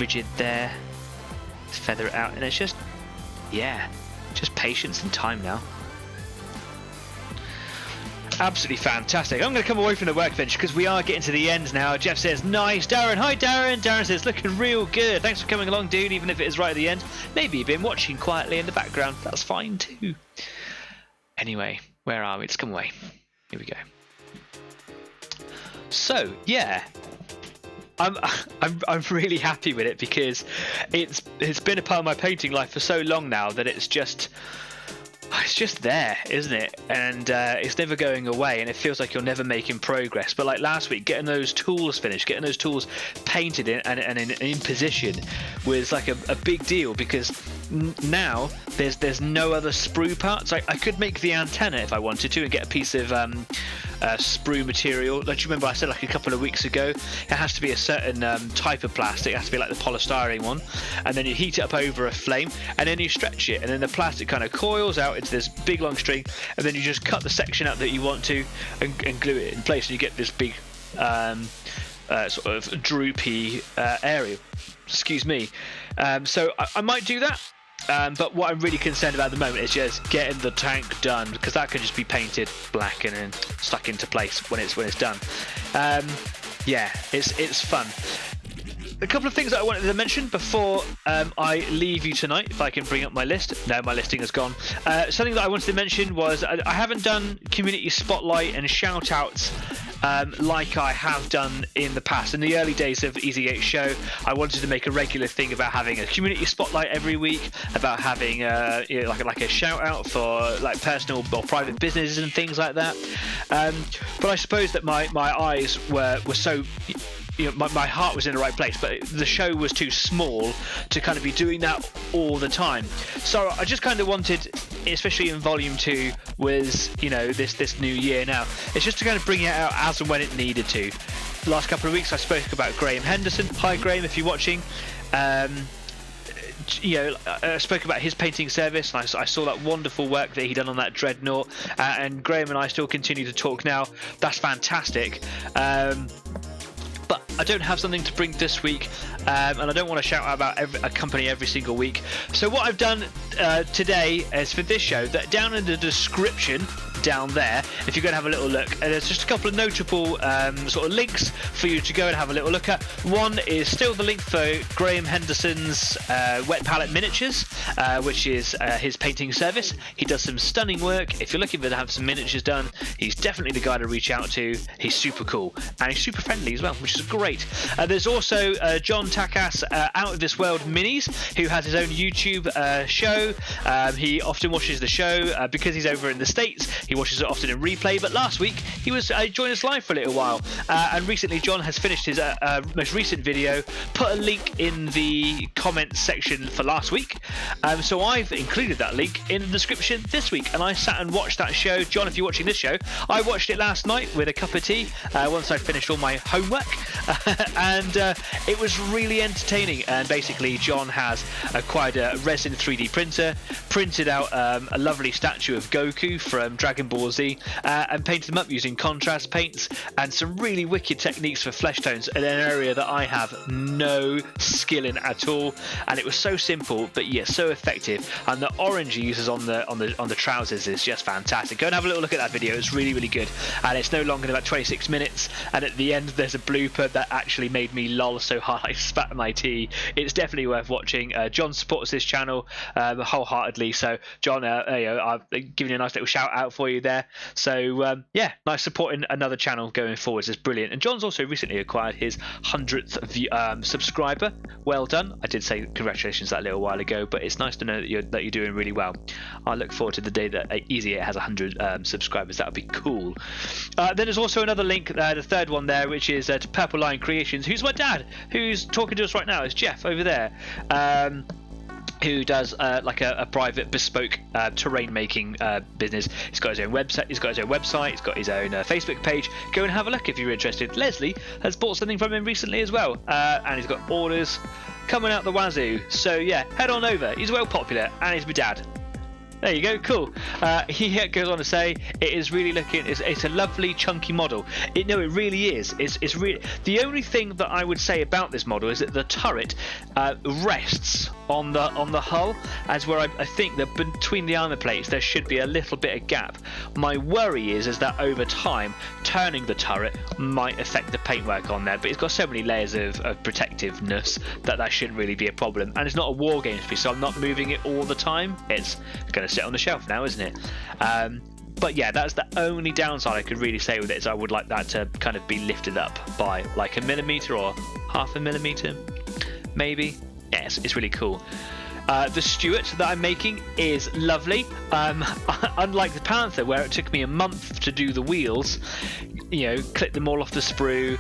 rigid there. Let's feather it out, and it's just, yeah. Just patience and time now. Absolutely fantastic. I'm going to come away from the workbench because we are getting to the end now. Jeff says, nice. Darren, hi Darren. Darren says, looking real good. Thanks for coming along, dude, even if it is right at the end. Maybe you've been watching quietly in the background. That's fine too. Anyway, where are we? Let's come away. Here we go. So, yeah. I'm really happy with it because it's been a part of my painting life for so long now that it's just, It's just there, isn't it? And it's never going away, and it feels like you're never making progress. But like last week, getting those tools finished, getting those tools painted and in position was like a big deal, because now there's no other sprue parts. I could make the antenna if I wanted to and get a piece of sprue material. Don't you remember I said like a couple of weeks ago, it has to be a certain type of plastic. It has to be like the polystyrene one, and then you heat it up over a flame, and then you stretch it, and then the plastic kind of coils out into this big long string, and then you just cut the section out that you want to and glue it in place, and you get this big sort of droopy area. Excuse me. So I might do that. But what I'm really concerned about at the moment is just getting the tank done, because that can just be painted black and then stuck into place when it's done. Yeah, it's fun. A couple of things that I wanted to mention before I leave you tonight, if I can bring up my list. No, my listing has gone. Something that I wanted to mention was I haven't done community spotlight and shout outs like I have done in the past. In the early days of Easy 8 Show, I wanted to make a regular thing about having a community spotlight every week, about having like a shout out for like personal or private businesses and things like that. But I suppose that my eyes were so, my heart was in the right place, but the show was too small to kind of be doing that all the time. So I just kind of wanted, especially in volume 2, was this new year now, it's just to kind of bring it out as and when it needed to. The last couple of weeks I spoke about Graham Henderson. Hi Graham, if you're watching. I spoke about his painting service, and I saw that wonderful work that he done on that dreadnought, and Graham and I still continue to talk now. That's fantastic. But I don't have something to bring this week, and I don't want to shout out about a company every single week. So what I've done today is for this show, that down in the description down there, if you're going to have a little look, there's just a couple of notable sort of links for you to go and have a little look at. One is still the link for Graham Henderson's wet palette miniatures, which is his painting service. He does some stunning work. If you're looking to have some miniatures done, he's definitely the guy to reach out to. He's super cool, and he's super friendly as well, which is great. There's also John Takas, Out of This World Minis, who has his own YouTube show. He often watches the show because he's over in the States. He watches it often in replay, but last week he was joined us live for a little while, and recently John has finished his most recent video. Put a link in the comments section for last week, so I've included that link in the description this week, and I sat and watched that show. John, if you're watching this show, I watched it last night with a cup of tea once I'd finished all my homework, and it was really entertaining. And basically John has acquired a resin 3D printer, printed out a lovely statue of Goku from Dragon Ball Z, and painted them up using contrast paints and some really wicked techniques for flesh tones in an area that I have no skill in at all. And it was so simple, but yeah, so effective. And the orange he uses on the trousers is just fantastic. Go and have a little look at that video. It's really, really good, and it's no longer than about 26 minutes. And at the end, there's a blooper that actually made me lol so hard I spat my tea. It's definitely worth watching. John supports this channel wholeheartedly, so John, I've given you a nice little shout out for you there. So yeah, nice supporting another channel going forwards is brilliant. And John's also recently acquired his 100th subscriber. Well done. I did say congratulations that a little while ago, but it's nice to know that you're doing really well. I look forward to the day that Easy 8 has 100 subscribers. That would be cool. Then there's also another link, the third one there, which is to Purple Line Creations, who's my dad, who's talking to us right now. It's Jeff over there. Who does like a private bespoke terrain making business. He's got his own website, he's got his own Facebook page. Go and have a look if you're interested. Leslie has bought something from him recently as well, and he's got orders coming out the wazoo. So yeah, head on over. He's well popular, and he's my dad. There you go, cool. He goes on to say it is really looking. It's a lovely chunky model. It really is. It's really the only thing that I would say about this model is that the turret rests on the hull, as where I think that between the armor plates there should be a little bit of gap. My worry is that over time turning the turret might affect the paintwork on there, but it's got so many layers of protectiveness that shouldn't really be a problem. And it's not a war games piece, so I'm not moving it all the time. It's going to sit on the shelf now, isn't it? But yeah, that's the only downside I could really say with it, is I would like that to kind of be lifted up by like a millimeter or half a millimeter, maybe. Yes, it's really cool. The Stuart that I'm making is lovely. Unlike the Panther, where it took me a month to do the wheels, clip them all off the sprue,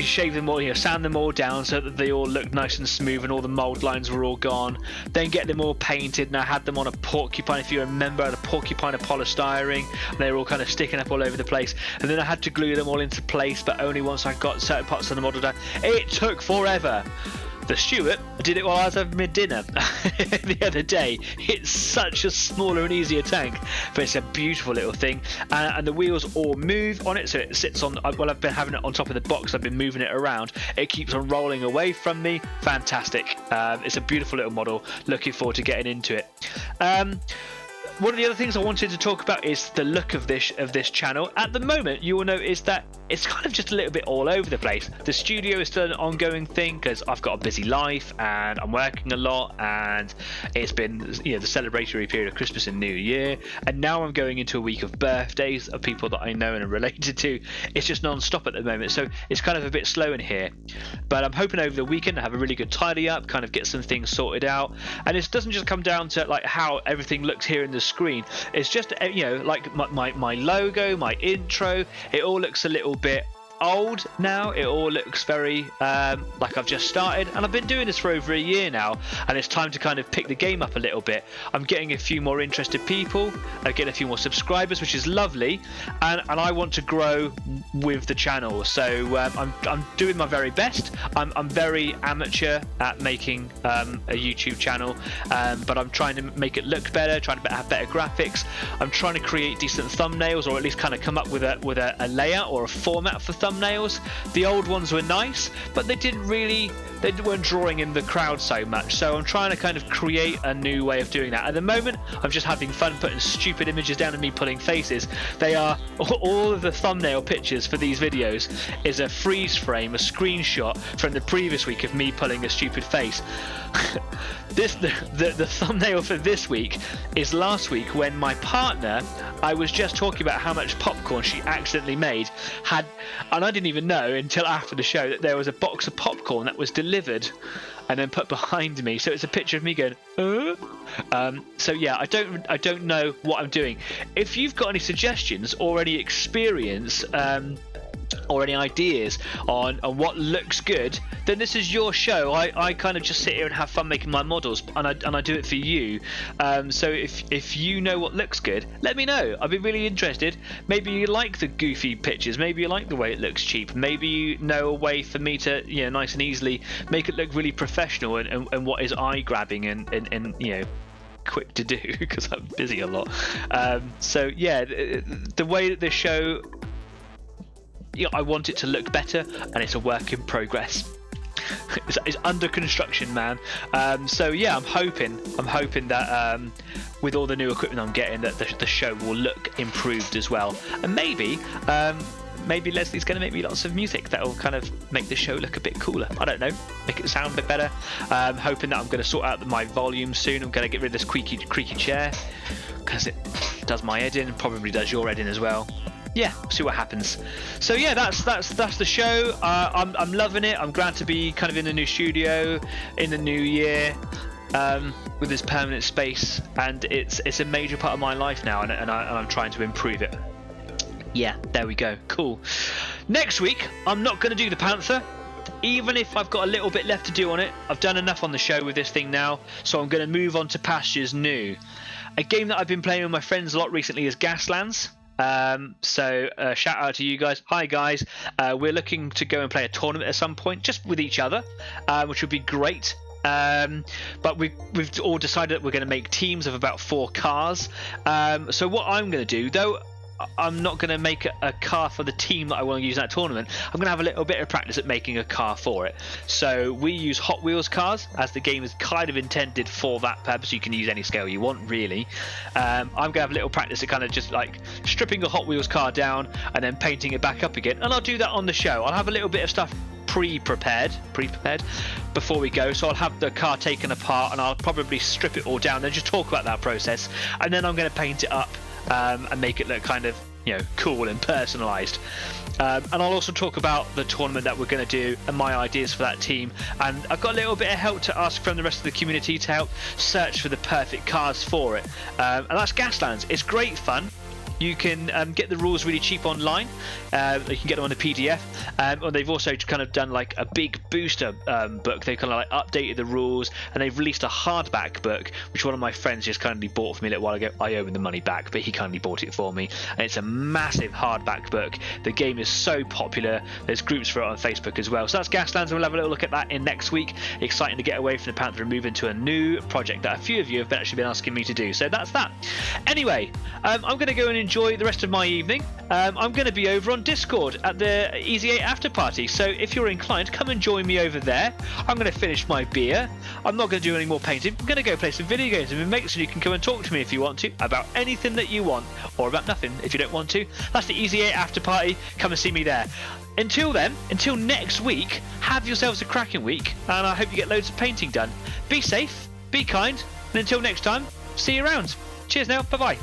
shave them all, sand them all down so that they all look nice and smooth and all the mold lines were all gone. Then get them all painted, and I had them on a porcupine, if you remember, I had a porcupine of polystyrene, and they were all kind of sticking up all over the place. And then I had to glue them all into place, but only once I got certain parts of the model done. It took forever. The Stuart, I did it while I was having my dinner the other day. It's such a smaller and easier tank, but it's a beautiful little thing. And the wheels all move on it, so it sits on. Well, I've been having it on top of the box. I've been moving it around. It keeps on rolling away from me. Fantastic. It's a beautiful little model. Looking forward to getting into it. One of the other things I wanted to talk about is the look of this channel. At the moment, you will notice that it's kind of just a little bit all over the place. The studio is still an ongoing thing because I've got a busy life and I'm working a lot, and it's been the celebratory period of Christmas and New Year, and now I'm going into a week of birthdays of people that I know and are related to. It's just non-stop at the moment, so it's kind of a bit slow in here. But I'm hoping over the weekend to have a really good tidy up, kind of get some things sorted out, and it doesn't just come down to like how everything looks here in the screen. It's just like my logo, my intro, it all looks a little bit old now. It all looks very like I've just started, and I've been doing this for over a year now, and it's time to kind of pick the game up a little bit. I'm getting a few more interested people, I get a few more subscribers, which is lovely, and I want to grow with the channel, so I'm doing my very best. I'm very amateur at making a YouTube channel, but I'm trying to make it look better, trying to have better graphics. I'm trying to create decent thumbnails, or at least kind of come up with a layout or a format for thumbnails. The old ones were nice, but they weren't drawing in the crowd so much, so I'm trying to kind of create a new way of doing that. At the moment, I'm just having fun putting stupid images down and me pulling faces. They are all of the thumbnail pictures for these videos is a freeze frame, a screenshot from the previous week of me pulling a stupid face. The thumbnail for this week is last week when my partner, I was just talking about how much popcorn she accidentally made, and I didn't even know until after the show that there was a box of popcorn that was delivered and then put behind me. So it's a picture of me going, so yeah, I don't know what I'm doing. If you've got any suggestions or any experience, or any ideas on what looks good, then this is your show. I kind of just sit here and have fun making my models, and I do it for you. So if you know what looks good, let me know. I'd be really interested. Maybe you like the goofy pictures, maybe you like the way it looks cheap, maybe you know a way for me to nice and easily make it look really professional and what is eye grabbing and quick to do because I'm busy a lot. So yeah, the way that this show, I want it to look better, and it's a work in progress. It's under construction, man. So yeah, I'm hoping that with all the new equipment I'm getting, that the show will look improved as well. And maybe Leslie's going to make me lots of music that will kind of make the show look a bit cooler. I don't know, make it sound a bit better. Hoping that I'm going to sort out my volume soon. I'm going to get rid of this creaky chair because it does my head in and probably does your head in as well. Yeah, see what happens. So yeah, that's the show. I'm loving it. I'm glad to be kind of in the new studio in the new year, with this permanent space, and it's a major part of my life now, and I'm trying to improve it. Yeah, there we go. Cool. Next week, I'm not going to do the Panther. Even if I've got a little bit left to do on it, I've done enough on the show with this thing now, so I'm going to move on to Pastures New. A game that I've been playing with my friends a lot recently is Gaslands. So shout out to you guys. Hi guys, we're looking to go and play a tournament at some point, just with each other, which would be great. But we've all decided that we're going to make teams of about 4 cars. So what I'm going to do, though I'm not going to make a car for the team that I want to use in that tournament, I'm going to have a little bit of practice at making a car for it. So we use Hot Wheels cars, as the game is kind of intended for that purpose. You can use any scale you want, really. I'm going to have a little practice at kind of just like stripping a Hot Wheels car down and then painting it back up again, and I'll do that on the show. I'll have a little bit of stuff pre-prepared before we go, so I'll have the car taken apart and I'll probably strip it all down and just talk about that process, and then I'm going to paint it up and make it look kind of, you know, cool and personalised. And I'll also talk about the tournament that we're going to do and my ideas for that team. And I've got a little bit of help to ask from the rest of the community to help search for the perfect cars for it. And that's Gaslands. It's great fun. You can get the rules really cheap online. You can get them on a PDF. Or they've also kind of done like a big booster book. They kind of like updated the rules, and they've released a hardback book, which one of my friends just kindly bought for me a little while ago. I owe him the money back, but he kindly bought it for me. And it's a massive hardback book. The game is so popular. There's groups for it on Facebook as well. So that's Gaslands, and we'll have a little look at that in next week. Exciting to get away from the Panther and move into a new project that a few of you have actually been asking me to do. So that's that. Anyway, I'm going to go and enjoy the rest of my evening. I'm going to be over on Discord at the Easy 8 after party, so if you're inclined, come and join me over there. I'm going to finish my beer. I'm not going to do any more painting. I'm going to go play some video games, and make sure you can come and talk to me if you want to about anything that you want, or about nothing if you don't want to. That's the Easy 8 after party. Come and see me there. Until then, until next week, have yourselves a cracking week, and I hope you get loads of painting done. Be safe, be kind, and until next time, see you around. Cheers now, bye bye.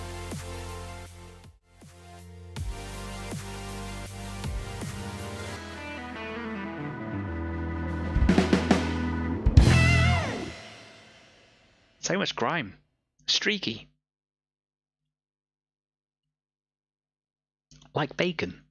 So much grime. Streaky. Like bacon.